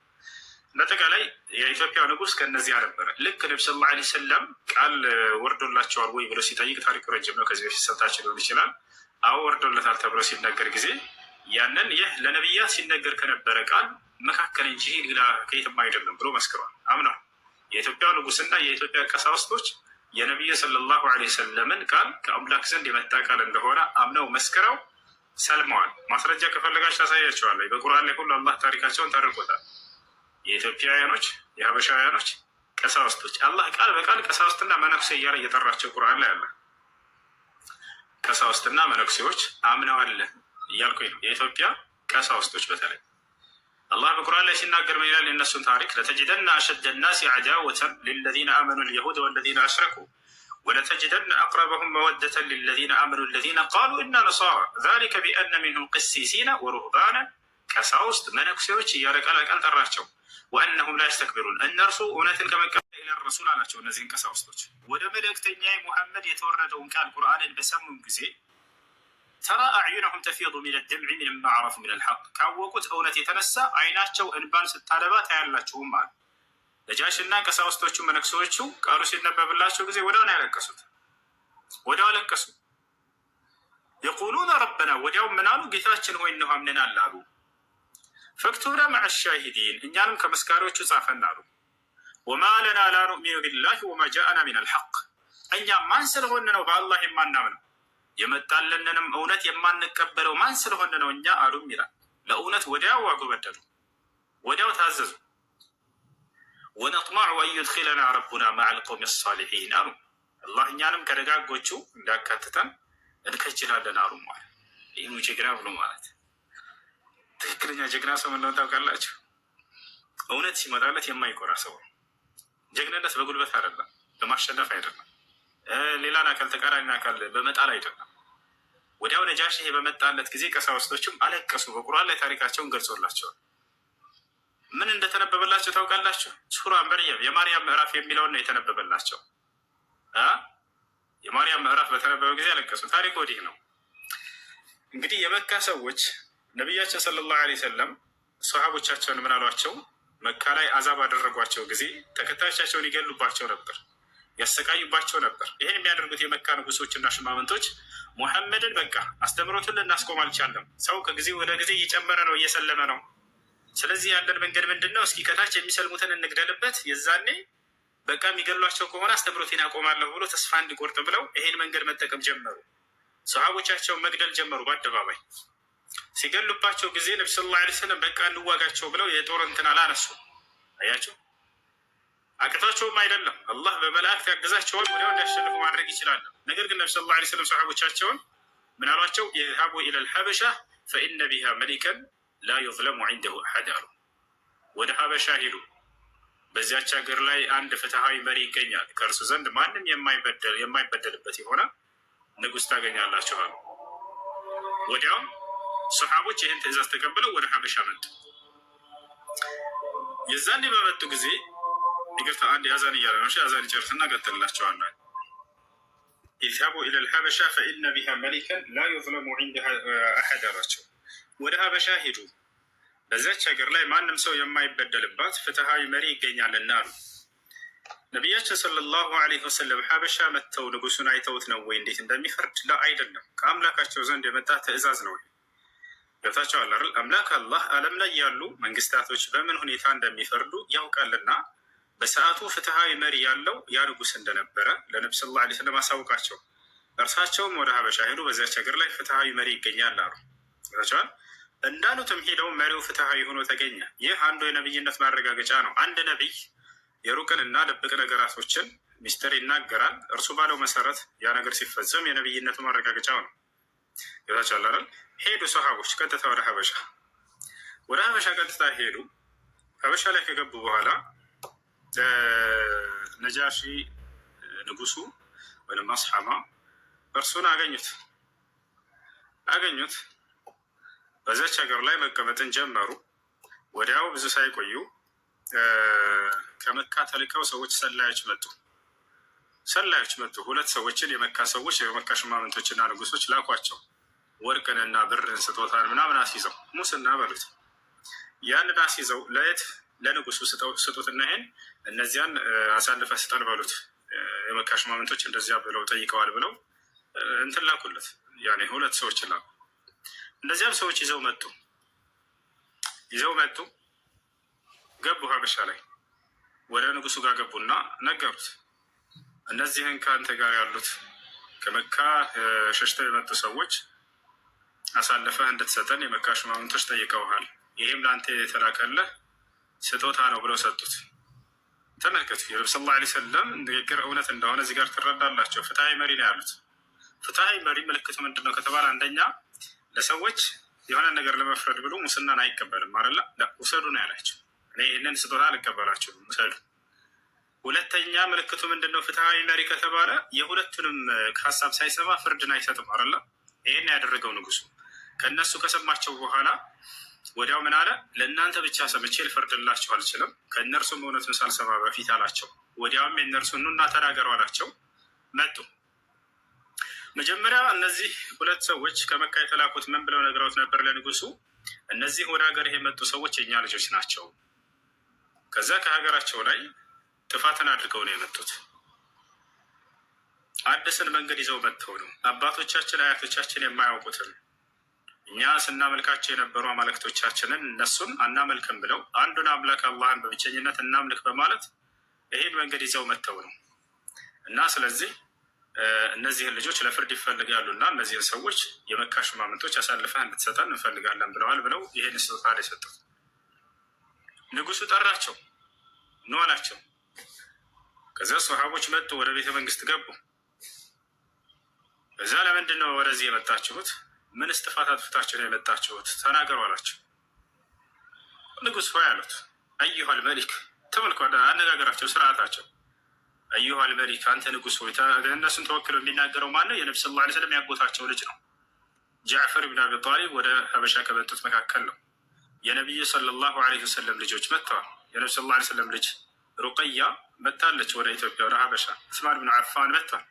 በአጠቃላይ የኢትዮጵያ ንጉስ ከእነዚያ ነበረ። ልክ ነቢ ሰለላሁ ዐለይሂ ወሰለም ቃል ወርዶላቸዋል ወይ ብሎ ሲጠይቅ ታሪኩ ረጅም ነው። ከዚህ በፊት ሰምታችሁ ሊሆን ይችላል። አዎ ወርዶለታል ተብሎ ሲነገር ጊዜ ያንን ይህ ለነቢያት ሲነገር ከነበረ ቃል መካከል እንጂ ሌላ ከየትም አይደለም ብሎ መስክሯል፣ አምኗል። የኢትዮጵያ ንጉስና የኢትዮጵያ ቀሳውስቶች የነቢዩ ሰለላሁ ዐለይሂ ወሰለምን ቃል ከአምላክ ዘንድ የመጣ ቃል እንደሆነ አምነው መስክረው ሰልመዋል። ማስረጃ ከፈለጋችሁ ታሳያቸዋለሁ። በቁርአን ላይ ሁሉ አላህ ታሪካቸውን ታርቆታል። የኢትዮጵያውያኖች፣ የሀበሻውያኖች ቀሳውስቶች አላህ ቃል በቃል ቀሳውስትና መነኩሴ እያለ እየጠራቸው ቁርአን ላይ አለ። ቀሳውስትና መነኩሴዎች አምነዋል እያልኩኝ ነው። የኢትዮጵያ ቀሳውስቶች በተለይ አላህ በቁርአን ላይ ሲናገር ምን ይላል? የእነሱን ታሪክ ለተጅደና አሸደ ናሲ ዐዳወተን ሊለዚነ አመኑ ልየሁድ ወለዚነ አሽረኩ ወለተጅደና አቅረበሁም መወደተን ሊለዚነ አመኑ ለዚነ ቃሉ ኢና ነሳራ ዛሊከ ቢአነ ሚንሁም ቅሲሲነ ወሩህባነ ቀሳውስት መነኩሴዎች እያለ ቃል በቃል ጠራቸው። ወአነሁም ላ የስተክቢሩን እነርሱ እውነትን ከመቀበል ኢላ ረሱል አላቸው። እነዚህን ቀሳውስቶች ወደ መልእክተኛ ሙሐመድ የተወረደውን ቃል ቁርአንን በሰሙም ጊዜ ተራ አዕዩነሁም ተፊዱ ሚነ ደምዒ ሚማ ዐረፉ ሚነል ሐቅ ካወቁት እውነት የተነሳ አይናቸው እንባን ስታነባ ታያላችሁም አለ። ነጃሽና ቀሳውስቶቹ መነኩሴዎቹ ቃሉ ሲነበብላቸው ጊዜ ወዲያው ነው ያለቀሱት። ወዲያው አለቀሱ። የቁሉነ ረበና ወዲያው ምን አሉ? ጌታችን ሆይ እነሆ አምነናል አሉ። ፈክቱብና መዐ ሻሂዲን እኛንም ከመስካሪዎቹ ጻፈን አሉ። ወማ ለና ላ ኑእሚኑ ቢላሂ ወማ ጃአና ሚነል ሐቅ እኛ ማን ስለሆነ ነው በአላህ የማናምነው የመጣልንንም እውነት የማንቀበለው ማን ስለሆነ ነው እኛ አሉም ይላል። ለእውነት ወዲያው አጎበደዱ፣ ወዲያው ታዘዙ። ወነጥመዑ አን ዩድኺለና ረቡና መዐል ቀውሚ ሳሊሒን አሉ። አላህ እኛንም ከደጋጎቹ እንዳካትተን እንከጅላለን አሉ። ማለት ይህኑ ጀግና ብሎ ማለት ትክክለኛ ጀግና ሰው ምን ነው ታውቃላችሁ? እውነት ሲመጣለት የማይኮራ ሰው። ጀግንነት በጉልበት አይደለም፣ በማሸነፍ አይደለም፣ ሌላን አካል ተቃራኒ አካል በመጣል አይደለም። ወዲያው ነጃሺ ይሄ በመጣለት ጊዜ ቀሳውስቶችም አለቀሱ። በቁርአን ላይ ታሪካቸውን ገልጾላቸዋል። ምን እንደተነበበላቸው ታውቃላችሁ? ሱራ መርየም የማርያም ምዕራፍ የሚለውን ነው የተነበበላቸው። የማርያም ምዕራፍ በተነበበ ጊዜ አለቀሱ። ታሪክ ወዲህ ነው። እንግዲህ የመካ ሰዎች ነቢያችን ሰለላሁ ዐለይሂ ወሰለም ሰሃቦቻቸውን ምን አሏቸው? መካ ላይ አዛብ አደረጓቸው ጊዜ ተከታዮቻቸውን ይገሉባቸው ነበር፣ ያሰቃዩባቸው ነበር። ይሄን የሚያደርጉት የመካ ንጉሶችና ሽማምንቶች ሙሐመድን በቃ አስተምሮትን ልናስቆም አልቻለም፣ ሰው ከጊዜ ወደ ጊዜ እየጨመረ ነው፣ እየሰለመ ነው። ስለዚህ ያለን መንገድ ምንድን ነው? እስኪ ከታች የሚሰልሙትን እንግደልበት፣ የዛኔ በቃ የሚገሏቸው ከሆነ አስተምሮቴን አቆማለሁ ብሎ ተስፋ እንዲቆርጥ ብለው ይሄን መንገድ መጠቀም ጀመሩ። ሰሃቦቻቸውን መግደል ጀመሩ በአደባባይ። ሲገሉባቸው ጊዜ ነቢ ሰለላሁ ዐለይሂ ወሰለም በቃ እንዋጋቸው ብለው የጦር እንትን አላነሱ። አያቸው አቅቷቸውም አይደለም፣ አላህ በመላእክት ያግዛቸዋል፣ ወዲያው እንዲያሸንፉ ማድረግ ይችላል። ነገር ግን ነቢ ሰለላሁ ዐለይሂ ወሰለም ሰሃቦቻቸውን ምን አሏቸው? ኢዝሀቡ ኢለል ሐበሻ ፈኢነ ቢሃ መሊከን ላ ዩዝለሙ ዐንደሁ አሐድ አሉ። ወደ ሀበሻ ሂዱ፣ በዚያች ሀገር ላይ አንድ ፍትሃዊ መሪ ይገኛል፣ ከእርሱ ዘንድ ማንም የማይበደልበት የሆነ ንጉሥ ታገኛላችኋል። ወዲያውም ሰሓቦች ይህን ትእዛዝ ተቀብለው ወደ ሀበሻ መጡ። የዛኔ በመጡ ጊዜ ይቅርታ አንድ አዛን እያለ ነው። አዛን ጨርስና ቀጥልላቸዋለሁ። ኢዝሀቡ ኢለል ሐበሻ ፈኢነ ቢሃ መሊከን ላ ዩዝለሙ ዐንደሁ አሐድ አላቸው። ወደ ሀበሻ ሂዱ፣ በዚያች ሀገር ላይ ማንም ሰው የማይበደልባት ፍትሃዊ መሪ ይገኛልና አሉ። ነቢያችን ሰለላሁ ዐለይሂ ወሰለም ሀበሻ መጥተው ንጉሱን አይተውት ነው ወይ እንዴት እንደሚፈርድ? ላ አይደለም፣ ከአምላካቸው ዘንድ የመጣ ትእዛዝ ነው። ገብታቸዋል አይደል? አምላክ አላህ ዓለም ላይ ያሉ መንግስታቶች በምን ሁኔታ እንደሚፈርዱ ያውቃልና በሰዓቱ ፍትሃዊ መሪ ያለው ያ ንጉስ እንደነበረ ለነቢ ሰለላሁ ዐለይሂ ወሰለም አሳውቃቸው። እርሳቸውም ወደ ሀበሻ ሄዱ፣ በዚያች ሀገር ላይ ፍትሃዊ መሪ ይገኛል አሉ። ገብታቸዋል። እንዳሉትም ሄደው መሪው ፍትሃዊ ሆኖ ተገኘ። ይህ አንዱ የነብይነት ማረጋገጫ ነው። አንድ ነቢይ የሩቅንና ድብቅ ነገራቶችን ሚስጥር ይናገራል። እርሱ ባለው መሰረት ያ ነገር ሲፈጸም የነብይነቱ ማረጋገጫው ነው። ገብታችኋል አይደል? ሄዱ ሰሃቦች ቀጥታ ወደ ሀበሻ ቀጥታ ሄዱ። ሀበሻ ላይ ከገቡ በኋላ ነጃሺ ንጉሱ ወይም አስሓማ እርሱን አገኙት። በዛች ሀገር ላይ መቀመጥን ጀመሩ። ወዲያው ብዙ ሳይቆዩ ከመካ ተልከው ሰዎች ሰላዮች መጡ። ሁለት ሰዎችን የመካ ሰዎች የመካ ሽማምንቶችና ንጉሶች ላኳቸው። ወርቅንና ብርን ስጦታን ምናምን አስይዘው ሙስና በሉት። ያንን አስይዘው ለንጉሱ ስጡትና ይሄን እነዚያን አሳልፈ ስጠን በሉት። የመካ ሽማምንቶች እንደዚያ ብለው ጠይቀዋል ብለው እንትን ላኩለት። ያኔ ሁለት ሰዎች ላኩ። እንደዚያም ሰዎች ይዘው መጡ ገቡ ሀበሻ ላይ ወደ ንጉሱ ጋር ገቡና ነገሩት። እነዚህን ከአንተ ጋር ያሉት ከመካ ሸሽተው የመጡ ሰዎች አሳልፈህ እንድትሰጠን የመካ ሽማምንቶች ጠይቀውሃል። ይህም ለአንተ የተላከለህ ስጦታ ነው ብለው ሰጡት። ተመልከቱ፣ የነብዩ ሰለላሁ ዐለይሂ ወሰለም ንግግር እውነት እንደሆነ እዚህ ጋር ትረዳላቸው። ፍትሐዊ መሪ ነው ያሉት። ፍትሐዊ መሪ ምልክቱ ምንድን ነው ከተባለ አንደኛ ለሰዎች የሆነ ነገር ለመፍረድ ብሎ ሙስናን አይቀበልም አይደለ? ውሰዱ ነው ያላቸው። እኔ ይህንን ስጦታ አልቀበላችሁም ውሰዱ። ሁለተኛ ምልክቱ ምንድን ነው? ፍትሐዊ መሪ ከተባለ የሁለቱንም ሀሳብ ሳይሰማ ፍርድን አይሰጥም አይደለ? ይህን ያደረገው ንጉሱ ከእነሱ ከሰማቸው በኋላ ወዲያው ምን አለ? ለእናንተ ብቻ ሰምቼ ልፈርድላቸው አልችልም፣ ከእነርሱም እውነቱን ሳልሰማ በፊት አላቸው። ወዲያውም የእነርሱን ኑና ተናገሩ አላቸው። መጡ። መጀመሪያ እነዚህ ሁለት ሰዎች ከመካ የተላኩት ምን ብለው ነግረውት ነበር ለንጉሱ? እነዚህ ወደ ሀገር የመጡ ሰዎች የእኛ ልጆች ናቸው። ከዛ ከሀገራቸው ላይ ጥፋትን አድርገው ነው የመጡት። አዲስን መንገድ ይዘው መጥተው ነው። አባቶቻችን አያቶቻችን የማያውቁትን እኛ ስናመልካቸው የነበሩ አማልክቶቻችንን እነሱን አናመልክም ብለው አንዱን አምላክ አላህን በብቸኝነት እናምልክ በማለት ይሄን መንገድ ይዘው መጥተው ነው እና ስለዚህ እነዚህን ልጆች ለፍርድ ይፈልጋሉ እና እነዚህን ሰዎች የመካ ሽማምንቶች አሳልፈህ እንድትሰጠን እንፈልጋለን ብለዋል ብለው ይሄን ስጦታ የሰጡት። ንጉሱ ጠራቸው፣ ኑ አላቸው። ከዚያ ሰሃቦች መጡ፣ ወደ ቤተ መንግስት ገቡ። እዛ ለምንድን ነው ወደዚህ የመጣችሁት? ምንስ ጥፋት አጥፍታችሁ ነው የመጣችሁት? ተናገሩ አላቸው። ንጉስ ሆይ አሉት። አዩሃል መሊክ፣ ተመልከ አነጋገራቸው፣ ስርዓታቸው። አዩሃል መሊክ፣ አንተ ንጉስ ሆይ። እነሱን ተወክለው የሚናገረው ማነው? የነብዩ ሰለላሁ ዐለይሂ ወሰለም ያጎታቸው ልጅ ነው። ጃዕፈር ብን አቢ ጣሊብ ወደ ሀበሻ ከመጡት መካከል ነው። የነቢዩ ሰለላሁ ዐለይሂ ወሰለም ልጆች መጥተዋል። የነብዩ ሰለላሁ ዐለይሂ ወሰለም ልጅ ሩቀያ መጥታለች ወደ ኢትዮጵያ ወደ ሀበሻ። ዑስማን ብን አፋን መጥተዋል።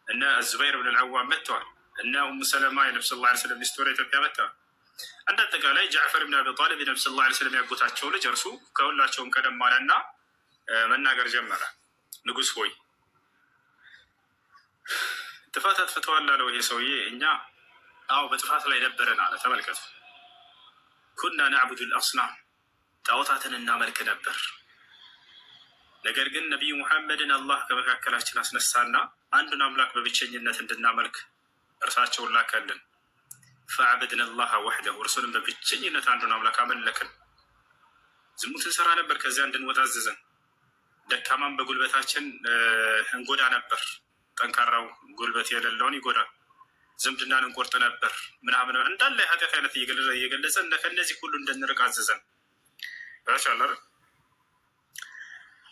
እነ ዙበይር ብን አልዓዋም መጥተዋል። እነ ኡሙ ሰለማ የነብዩ ሰለላሁ ዐለይሂ ወሰለም ሚስት ወደ ኢትዮጵያ መጥተዋል። እንደ አጠቃላይ ጃዕፈር ብን አቢ ጣሊብ የነብዩ ሰለላሁ ዐለይሂ ወሰለም ያጎታቸው ልጅ እርሱ ከሁላቸውም ቀደም አለና መናገር ጀመረ። ንጉስ ሆይ ጥፋት አጥፍተዋል አለው ይሄ ሰውዬ። እኛ አዎ በጥፋት ላይ ነበረን አለ። ተመልከቱ፣ ኩና ነዕቡዱ ልአስናም፣ ጣዖታትን እናመልክ ነበር። ነገር ግን ነቢዩ ሙሐመድን አላህ ከመካከላችን አስነሳና አንዱን አምላክ በብቸኝነት እንድናመልክ እርሳቸውን ላከልን። ፈዐበድና አላህ ወሕደሁ፣ እርሱንም በብቸኝነት አንዱን አምላክ አመለክን። ዝሙትን ሰራ ነበር፣ ከዚያ እንድንወጣ አዘዘን። ደካማም በጉልበታችን እንጎዳ ነበር፣ ጠንካራው ጉልበት የሌለውን ይጎዳል። ዝምድናን እንቆርጥ ነበር ምናምን እንዳለ የኃጢአት አይነት እየገለጸ ከእነዚህ ሁሉ እንድንርቅ አዘዘን። ራሻላር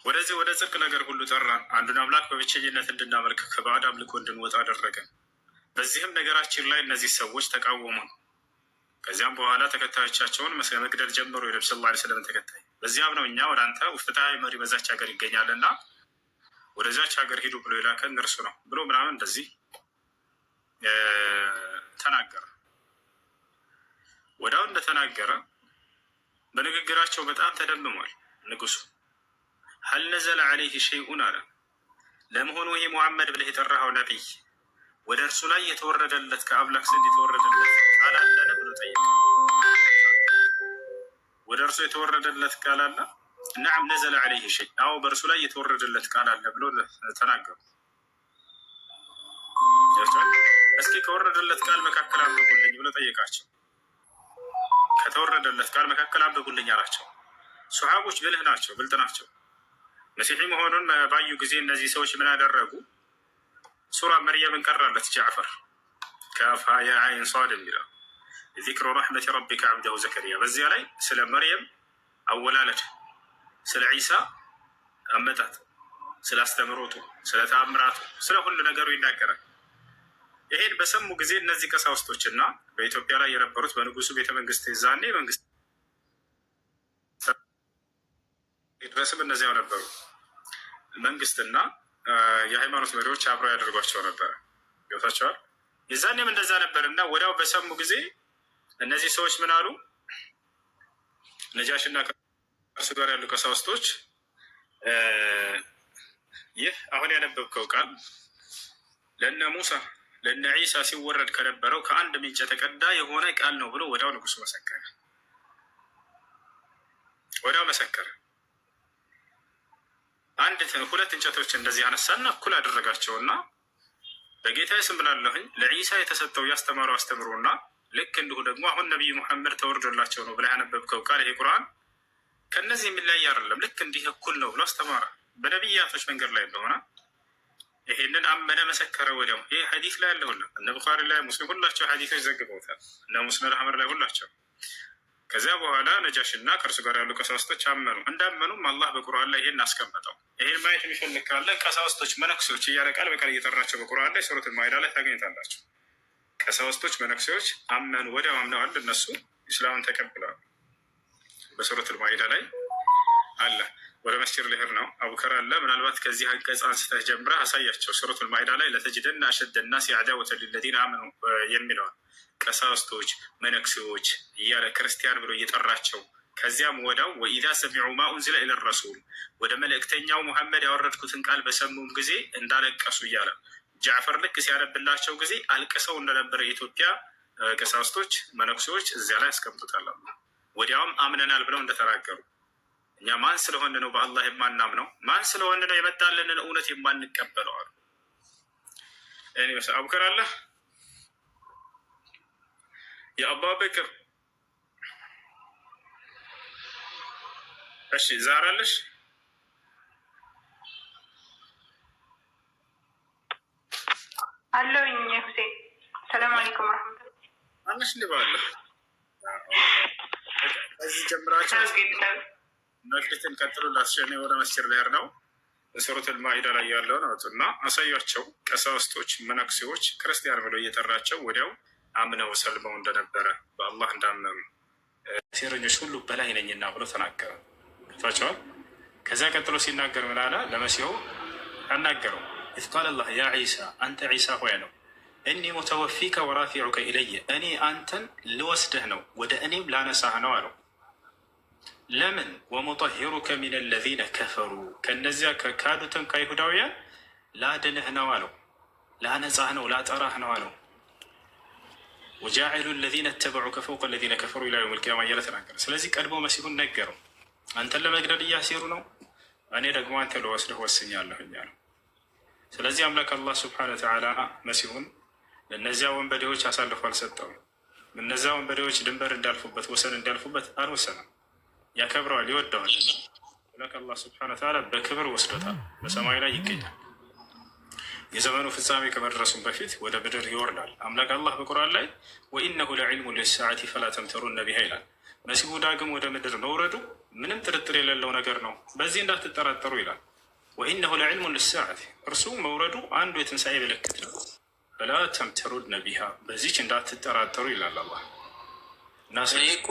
ወደዚህ ወደ ጽድቅ ነገር ሁሉ ጠራን። አንዱን አምላክ በብቸኝነት እንድናመልክ ከባዕድ አምልኮ እንድንወጣ አደረገን። በዚህም ነገራችን ላይ እነዚህ ሰዎች ተቃወሙን። ከዚያም በኋላ ተከታዮቻቸውን መግደል ጀመሩ፣ የነብዩ ሰለላሁ ዐለይሂ ወሰለም ተከታይ። በዚያም ነው እኛ ወደ አንተ ፍትሐዊ መሪ በዛች ሀገር ይገኛልና ወደዛች ሀገር ሂዱ ብሎ የላከን እርሱ ነው ብሎ ምናምን እንደዚህ ተናገረ። ወዲያው እንደተናገረ በንግግራቸው በጣም ተደምሟል ንጉሱ። ሀል ነዘለ ዐለይህ ሸይኡን አለ። ለመሆኑ ይሄ ሙሐመድ ብለህ የጠራኸው ነቢይ ወደ እርሱ ላይ የተወረደለት ከአምላክ ዘንድ የተወረደለት ቃል አለ ብሎ ጠየቀ። ወደ እርሱ የተወረደለት ቃል አለ? ነዓም ነዘለ ዐለይህ ሸይ፣ አዎ በእርሱ ላይ የተወረደለት ቃል አለ ብሎ ተናገሩ። እስኪ ከወረደለት ቃል መካከል አንብቡልኝ ብሎ ጠየቃቸው። ከተወረደለት ቃል መካከል አንብቡልኝ አላቸው። ሱሐቦች ብልህ ናቸው፣ ብልጥ ናቸው። መሲሒ መሆኑን ባዩ ጊዜ እነዚህ ሰዎች ምን አደረጉ? ሱራ መርየምን ቀራለት ጃዕፈር። ካፍ ያ ዐይን ሷድ የሚለው ዚክሩ ረሕመቲ ረቢከ ዐብደሁ ዘከሪያ። በዚያ ላይ ስለ መርየም አወላለድ፣ ስለ ዒሳ አመጣጥ፣ ስለ አስተምሮቱ፣ ስለ ተአምራቱ፣ ስለ ሁሉ ነገሩ ይናገራል። ይሄን በሰሙ ጊዜ እነዚህ ቀሳውስቶችና በኢትዮጵያ ላይ የነበሩት በንጉሱ ቤተመንግስት ዛኔ መንግስት ድረስም እነዚያው ነበሩ። መንግስትና የሃይማኖት መሪዎች አብረው ያደርጓቸው ነበረ። ገብታቸዋል። የዛኔም እንደዛ ነበር እና ወዲያው በሰሙ ጊዜ እነዚህ ሰዎች ምን አሉ? ነጃሽና ከእርሱ ጋር ያሉ ቀሳውስቶች ይህ አሁን ያነበብከው ቃል ለእነ ሙሳ ለእነ ዒሳ ሲወረድ ከነበረው ከአንድ ምንጭ የተቀዳ የሆነ ቃል ነው ብሎ ወዲያው ንጉሱ መሰከረ። ወዲያው መሰከረ። ሁለት እንጨቶች እንደዚህ አነሳና እኩል አደረጋቸውና በጌታዬ ስም እምላለሁኝ ለዒሳ የተሰጠው ያስተማረው አስተምሮና ልክ እንዲሁ ደግሞ አሁን ነቢዩ ሙሐመድ ተወርዶላቸው ነው ብላ ያነበብከው ቃል ይሄ ቁርአን ከእነዚህ የሚለይ አይደለም፣ ልክ እንዲህ እኩል ነው ብሎ አስተማረ። በነቢያቶች መንገድ ላይ እንደሆነ ይሄንን አመነ፣ መሰከረ። ወዲያው ይህ ሐዲስ ላይ ያለሁላ እነ ቡኻሪ ላይ ሙስሊም ሁላቸው ሐዲሶች ዘግበውታል። እነ ሙስነድ አሕመድ ላይ ሁላቸው። ከዚያ በኋላ ነጃሽና ከእርሱ ጋር ያሉ ቀሳውስቶች አመኑ። እንዳመኑም አላህ በቁርአን ላይ ይሄን አስቀመጠው። ይሄን ማየት የሚፈልግ ካለ ቀሳውስቶች፣ መነኩሴዎች እያለ ቃል በቃል እየጠራቸው በቁርአን ላይ ሱረቱል ማኢዳ ላይ ታገኝታላቸው። ቀሳውስቶች፣ መነኩሴዎች አመኑ፣ ወዲያው አምነዋል። እነሱ ኢስላምን ተቀብለዋል። በሱረቱል ማኢዳ ላይ አለ። ወደ መስጂድ ልሄድ ነው አቡከር አለ። ምናልባት ከዚህ አንቀጽ አንስተህ ጀምረህ አሳያቸው። ሱረቱል ማኢዳ ላይ ለተጅደና አሸደ ናሲ አዕዳወተ ሊለዚነ አመኑ የሚለውን ቀሳውስቶች፣ መነኩሴዎች እያለ ክርስቲያን ብሎ እየጠራቸው ከዚያም ወዳው ወኢዛ ሰሚዑ ማ ኡንዚለ ኢለ ረሱል ወደ መልእክተኛው ሙሐመድ ያወረድኩትን ቃል በሰሙም ጊዜ እንዳለቀሱ እያለ ጃዕፈር ልክ ሲያነብላቸው ጊዜ አልቅሰው እንደነበረ የኢትዮጵያ ቀሳውስቶች፣ መነኩሴዎች እዚያ ላይ ያስቀምጡታል። ወዲያውም አምነናል ብለው እንደተናገሩ እኛ ማን ስለሆን ነው በአላህ የማናምነው? ማን ስለሆን ነው የመጣልንን እውነት የማንቀበለው አሉ። እኔ መስ አቡከር አለ የአቡበክር እሺ፣ ዛር አለሽ አለሁኝ። ሁሴን ሰላም አለይኩም ወራህመቱላህ አለሽ ሊባለ እዚህ ጀምራችሁ መክሊትን ቀጥሎ ላስሸኔ ወደ መስጂድ ልሄድ ነው። ሱረቱል ማኢዳ ላይ ያለውን አውጡና አሳያቸው። ቀሳውስቶች፣ መነኩሴዎች ክርስቲያን ብሎ እየጠራቸው ወዲያው አምነው ሰልመው እንደነበረ በአላህ እንዳመኑ ሴረኞች ሁሉ በላይ ነኝና ብሎ ተናገረ። ታቸዋል። ከዚያ ቀጥሎ ሲናገር ምን አለ? ለመሲሁ አናገረው። ኢዝ ቃለ አላህ ያ ዒሳ አንተ ዒሳ ሆይ ነው እኒ ሙተወፊከ ወራፊዑከ ኢለየ እኔ አንተን ልወስድህ ነው ወደ እኔም ላነሳህ ነው አለው። ለምን? ወሙጠሂሩከ ሚን ለዚነ ከፈሩ ከእነዚያ ከካዱትን ከይሁዳውያን ላድንህ ነው አለው። ላነጻህ ነው ላጠራህ ነው አለው። ወጃዒሉ ለዚነ ተበዑከ ፈውቀ ለዚነ ከፈሩ ኢላ የውም ልቅያማ እያለ ተናገረ። ስለዚህ ቀድሞ መሲሁን ነገረው። አንተን ለመግደል እያሴሩ ነው፣ እኔ ደግሞ አንተ ልወስድህ ወስኛለሁኝ አለው። ስለዚህ አምላክ አላህ ስብሓነ ወተዓላ መሲሁን ለእነዚያ ወንበዴዎች አሳልፎ አልሰጠውም። እነዚያ ወንበዴዎች ድንበር እንዳልፉበት፣ ወሰን እንዳልፉበት አልወሰነም። ያከብረዋል፣ ይወደዋል። አምላክ አላህ ስብሓነ ወተዓላ በክብር ወስዶታል። በሰማይ ላይ ይገኛል። የዘመኑ ፍጻሜ ከመድረሱም በፊት ወደ ምድር ይወርዳል። አምላክ አላህ በቁርአን ላይ ወኢነሁ ለዕልሙ ሊሰዓቲ ፈላ ተምተሩነ ቢሃ ይላል። መሲሁ ዳግም ወደ ምድር መውረዱ ምንም ጥርጥር የሌለው ነገር ነው፣ በዚህ እንዳትጠራጠሩ ይላል። ወኢነሁ ለዕልሙ ሊሰዓቲ እርሱ መውረዱ አንዱ የትንሣኤ ምልክት ነው። ፈላ ተምተሩነ ቢሃ በዚች እንዳትጠራጠሩ ይላል አላህ። እና እኮ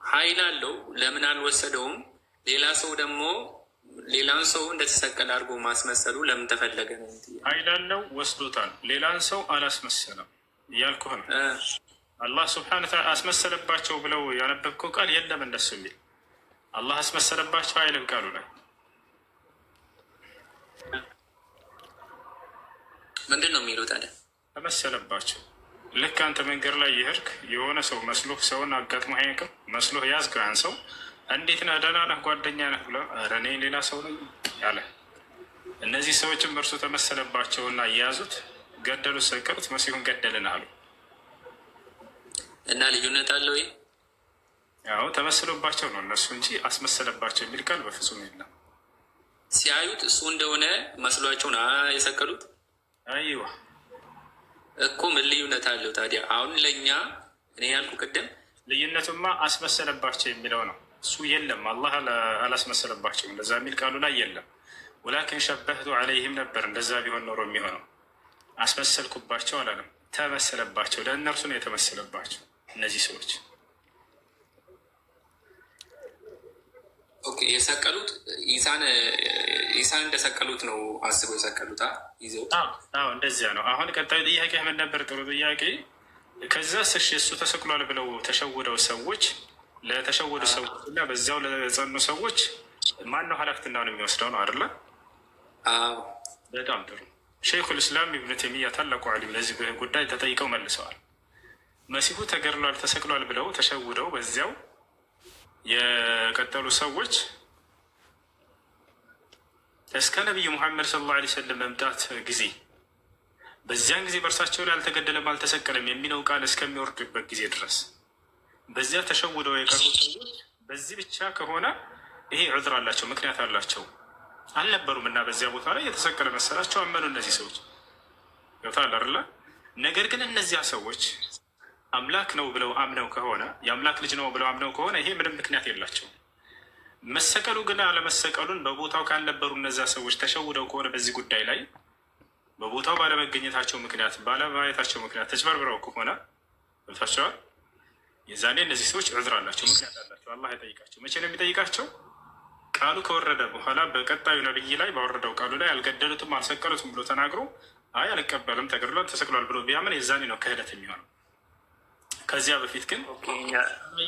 ኃይል አለው ለምን አልወሰደውም? ሌላ ሰው ደግሞ ሌላን ሰው እንደተሰቀለ አድርጎ ማስመሰሉ ለምን ተፈለገ ነው? ኃይል አለው ወስዶታል፣ ሌላን ሰው አላስመሰለም እያልኩህ ነው። አላህ ስብሐነ ወተዓላ አስመሰለባቸው ብለው ያነበብከው ቃል የለም እንደሱ የሚል አላህ አስመሰለባቸው አይልም ቃሉ ላይ። ምንድን ነው የሚለው ታዲያ? ተመሰለባቸው። ልክ አንተ መንገድ ላይ የሄድክ የሆነ ሰው መስሎህ ሰውን አጋጥሞ አያውቅም መስሎህ ያዝከው ያን ሰው እንዴት ነህ ደህና ነህ ጓደኛ ነህ ብለው ኧረ እኔ ሌላ ሰው ነኝ ያለ እነዚህ ሰዎችም እርሱ ተመሰለባቸውና እየያዙት ገደሉት፣ ሰቀሉት፣ መሲሁን ገደልን አሉ። እና ልዩነት አለው ወይ? ያው ተመስሎባቸው ነው እነሱ እንጂ አስመሰለባቸው የሚል ቃል በፍጹም የለም። ሲያዩት እሱ እንደሆነ መስሏቸውን የሰቀሉት። አይዋ እኮ ምን ልዩነት አለው ታዲያ? አሁን ለእኛ እኔ ያልኩ ቅድም ልዩነቱማ አስመሰለባቸው የሚለው ነው። እሱ የለም አላህ አላስመሰለባቸውም እንደዛ የሚል ቃሉ ላይ የለም። ወላኪን ሸበህቱ ዐለይህም ነበር እንደዛ ቢሆን ኖሮ የሚሆነው አስመሰልኩባቸው አላለም፣ ተመሰለባቸው። ለእነርሱ ነው የተመሰለባቸው እነዚህ ሰዎች። ኦኬ የሰቀሉት ኢሳን እንደሰቀሉት ነው አስበው የሰቀሉት ይዘው። አዎ እንደዚያ ነው። አሁን ቀጣዩ ጥያቄ ምን ነበር? ጥሩ ጥያቄ። ከዛ እሱ ተሰቅሏል ብለው ተሸውደው ሰዎች ለተሸወዱ ሰዎች እና በዚያው ለጸኑ ሰዎች ማን ነው ኃላፊነቱን የሚወስደው ነው አይደለ? በጣም ጥሩ። ሸይኹል ኢስላም ኢብኑ ተይሚያ ታላቁ ዓሊም ለዚህ ጉዳይ ተጠይቀው መልሰዋል። መሲሁ ተገድሏል ተሰቅሏል ብለው ተሸውደው በዚያው የቀጠሉ ሰዎች እስከ ነቢዩ ሙሐመድ ሰለላሁ ዐለይሂ ወሰለም መምጣት ጊዜ በዚያን ጊዜ በእርሳቸው ላይ አልተገደለም አልተሰቀለም የሚለው ቃል እስከሚወርድበት ጊዜ ድረስ በዚያ ተሸውደው የቀሩ ሰዎች በዚህ ብቻ ከሆነ ይሄ ዑዝር አላቸው፣ ምክንያት አላቸው። አልነበሩም እና በዚያ ቦታ ላይ የተሰቀለ መሰላቸው አመኑ እነዚህ ሰዎች ገብተዋል አይደለ? ነገር ግን እነዚያ ሰዎች አምላክ ነው ብለው አምነው ከሆነ የአምላክ ልጅ ነው ብለው አምነው ከሆነ ይሄ ምንም ምክንያት የላቸውም። መሰቀሉ ግን አለመሰቀሉን በቦታው ካልነበሩ እነዚያ ሰዎች ተሸውደው ከሆነ በዚህ ጉዳይ ላይ በቦታው ባለመገኘታቸው ምክንያት ባለማየታቸው ምክንያት ተጭበርብረው ከሆነ ገብታቸዋል። የዛኔ እነዚህ ሰዎች ዑዝር አላቸው፣ ምክንያት አላቸው። አላህ ይጠይቃቸው። መቼ ነው የሚጠይቃቸው? ቃሉ ከወረደ በኋላ በቀጣዩ ነብይ ላይ ባወረደው ቃሉ ላይ አልገደሉትም አልሰቀሉትም ብሎ ተናግሮ አይ አልቀበልም ተገድሏል ተሰቅሏል ብሎ ቢያምን የዛኔ ነው ክህደት የሚሆነው። ከዚያ በፊት ግን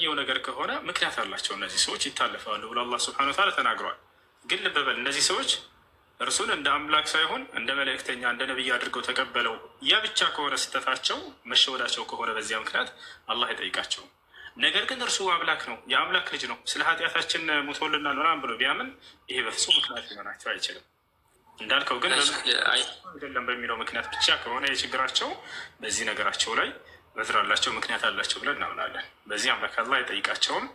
የው ነገር ከሆነ ምክንያት አላቸው እነዚህ ሰዎች ይታለፋሉ ብሎ አላህ ሱብሓነሁ ወተዓላ ተናግሯል። ግን ልብ በል እነዚህ ሰዎች እርሱን እንደ አምላክ ሳይሆን እንደ መልእክተኛ እንደ ነብይ አድርገው ተቀበለው ያ ብቻ ከሆነ ስህተታቸው መሸወዳቸው ከሆነ በዚያ ምክንያት አላህ ይጠይቃቸው። ነገር ግን እርሱ አምላክ ነው የአምላክ ልጅ ነው ስለ ኃጢአታችን ሙቶልናል ምናምን ብሎ ቢያምን ይሄ በፍጹም ምክንያት ሊሆናቸው አይችልም። እንዳልከው ግን አይደለም በሚለው ምክንያት ብቻ ከሆነ የችግራቸው በዚህ ነገራቸው ላይ ዑዝር አላቸው ምክንያት አላቸው ብለን እናምናለን። በዚህ አምላክ አላህ አይጠይቃቸውም።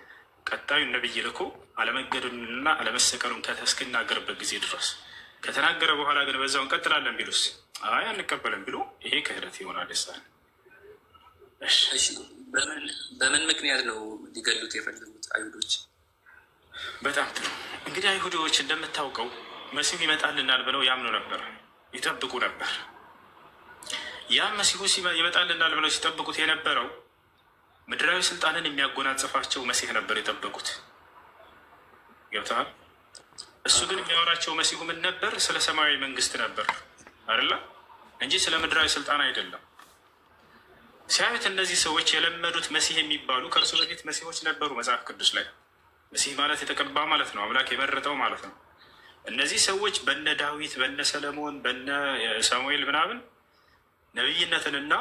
ቀጣዩን ነብይ ልኮ አለመገደሉንና አለመሰቀሉን እስክናገርበት ጊዜ ድረስ ከተናገረ በኋላ ግን በዛው እንቀጥላለን ቢሉስ አይ አንቀበልም ቢሉ ይሄ ክህደት ይሆናል። ይሳል በምን ምክንያት ነው ሊገሉት የፈለጉት አይሁዶች? በጣም ጥሩ። እንግዲህ አይሁዶች እንደምታውቀው መሲሁ ይመጣልናል ብለው ያምኑ ነበር፣ ይጠብቁ ነበር። ያ መሲሁ ይመጣልናል ብለው ሲጠብቁት የነበረው ምድራዊ ስልጣንን የሚያጎናጽፋቸው መሲህ ነበር የጠበቁት። ገብተሃል? እሱ ግን የሚያወራቸው መሲሁ ምን ነበር? ስለ ሰማያዊ መንግስት ነበር አይደለ እንጂ ስለ ምድራዊ ስልጣን አይደለም። ሲያዩት እነዚህ ሰዎች የለመዱት መሲህ የሚባሉ ከእርሱ በፊት መሲሆች ነበሩ። መጽሐፍ ቅዱስ ላይ መሲህ ማለት የተቀባ ማለት ነው፣ አምላክ የመረጠው ማለት ነው። እነዚህ ሰዎች በነ ዳዊት በነ ሰለሞን በነ ሳሙኤል ምናምን ነቢይነትንና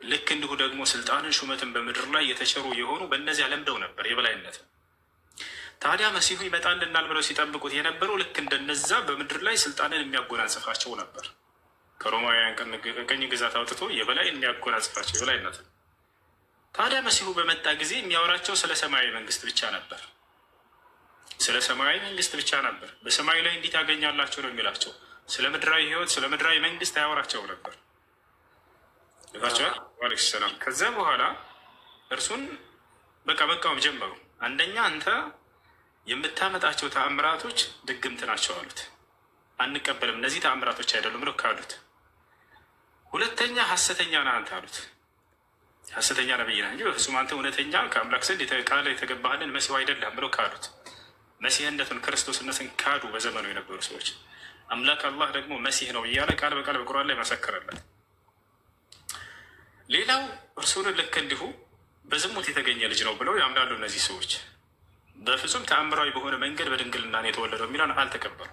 ልክ እንዲሁ ደግሞ ስልጣንን ሹመትን በምድር ላይ የተቸሩ የሆኑ በእነዚያ ለምደው ነበር የበላይነትን። ታዲያ መሲሁ ይመጣልናል ብለው ሲጠብቁት የነበረው ልክ እንደነዛ በምድር ላይ ስልጣንን የሚያጎናጽፋቸው ነበር። ከሮማውያን ቀኝ ግዛት አውጥቶ የበላይ የሚያጎናጽፋቸው የበላይነትን። ታዲያ መሲሁ በመጣ ጊዜ የሚያወራቸው ስለ ሰማያዊ መንግስት ብቻ ነበር። ስለ ሰማያዊ መንግስት ብቻ ነበር። በሰማዩ ላይ እንዲህ ታገኛላቸው ነው የሚላቸው። ስለ ምድራዊ ህይወት ስለ ምድራዊ መንግስት አያወራቸው ነበር። ዋሌኩም ሰላም። ከዚያ በኋላ እርሱን በቃ መቃወም ጀመሩ። አንደኛ አንተ የምታመጣቸው ተአምራቶች ድግምት ናቸው አሉት። አንቀበልም፣ እነዚህ ተአምራቶች አይደሉም ብለው ካዱት። ሁለተኛ ሐሰተኛ ነህ አንተ አሉት። ሐሰተኛ ነብይ ነህ እንጂ በፍጹም አንተ እውነተኛ ከአምላክ ዘንድ ቃል የተገባህልን መሲሁ አይደለም ብለው ካዱት። መሲህነቱን ክርስቶስነትን ካዱ በዘመኑ የነበሩ ሰዎች። አምላክ አላህ ደግሞ መሲህ ነው እያለ ቃል በቃል በቁርአን ላይ መሰከረለት። ሌላው እርሱን ልክ እንዲሁ በዝሙት የተገኘ ልጅ ነው ብለው ያምናሉ እነዚህ ሰዎች። በፍጹም ተአምራዊ በሆነ መንገድ በድንግልና ነው የተወለደው የሚለውን አልተቀበሉ።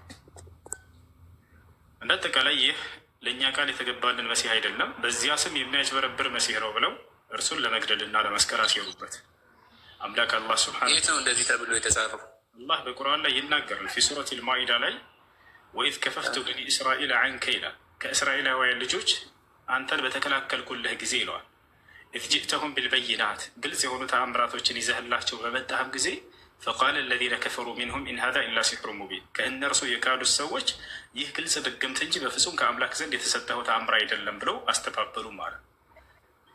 እንደ አጠቃላይ ይህ ለእኛ ቃል የተገባልን መሲህ አይደለም፣ በዚያ ስም የሚያጭበረብር መሲህ ነው ብለው እርሱን ለመግደልና ለመስቀል አስሄዱበት። አምላክ አላህ ሱብሓነሁ ነው እንደዚህ ተብሎ የተጻፈው። አላህ በቁርአን ላይ ይናገራል። ፊ ሱረቲል ማኢዳ ላይ ወኢዝ ከፈፍቱ በኒ እስራኤል ዐንከ ይላል። ከእስራኤላውያን ልጆች አንተን በተከላከልኩልህ ጊዜ ይለዋል። ኢዝ ጅእተሁም ቢልበይናት ግልጽ የሆኑ ተአምራቶችን ይዘህላቸው በመጣህም ጊዜ ፈቃለ አለዚነ ከፈሩ ሚንሁም ኢን ሃዛ ኢላ ሲሕሩን ሙቢን ከእነርሱ የካዱት ሰዎች ይህ ግልጽ ድግምት እንጂ በፍጹም ከአምላክ ዘንድ የተሰጠው ተአምር አይደለም ብለው አስተባበሉ ማለት።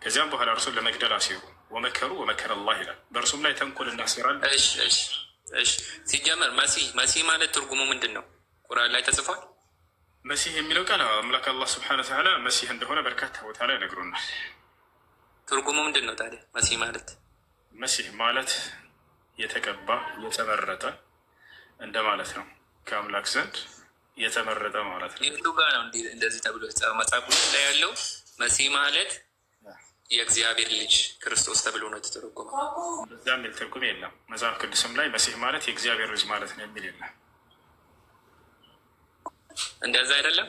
ከዚያም በኋላ እርሱን ለመግደል አሴሩ። ወመከሩ ወመከረ አላህ ይላል። በእርሱም ላይ ተንኮል እናሴራል። ሲጀመር መሲህ ማለት ትርጉሙ ምንድን ነው? ቁርአን ላይ ተጽፏል። መሲህ የሚለው ቃል አምላክ አላህ ስብሐነ ወተዓላ መሲህ እንደሆነ በርካታ ቦታ ላይ ነግሮናል። ትርጉሙ ምንድን ነው ታዲያ? መሲህ ማለት መሲህ ማለት የተቀባ የተመረጠ እንደማለት ነው። ከአምላክ ዘንድ የተመረጠ ማለት ነው። ይህሉ ጋር ነው እንደዚህ ተብሎ መጽሐፍ ላይ ያለው መሲህ ማለት የእግዚአብሔር ልጅ ክርስቶስ ተብሎ ነው የተተረጎመው። በዛ የሚል ትርጉም የለም። መጽሐፍ ቅዱስም ላይ መሲህ ማለት የእግዚአብሔር ልጅ ማለት ነው የሚል የለም። እንደዛ አይደለም።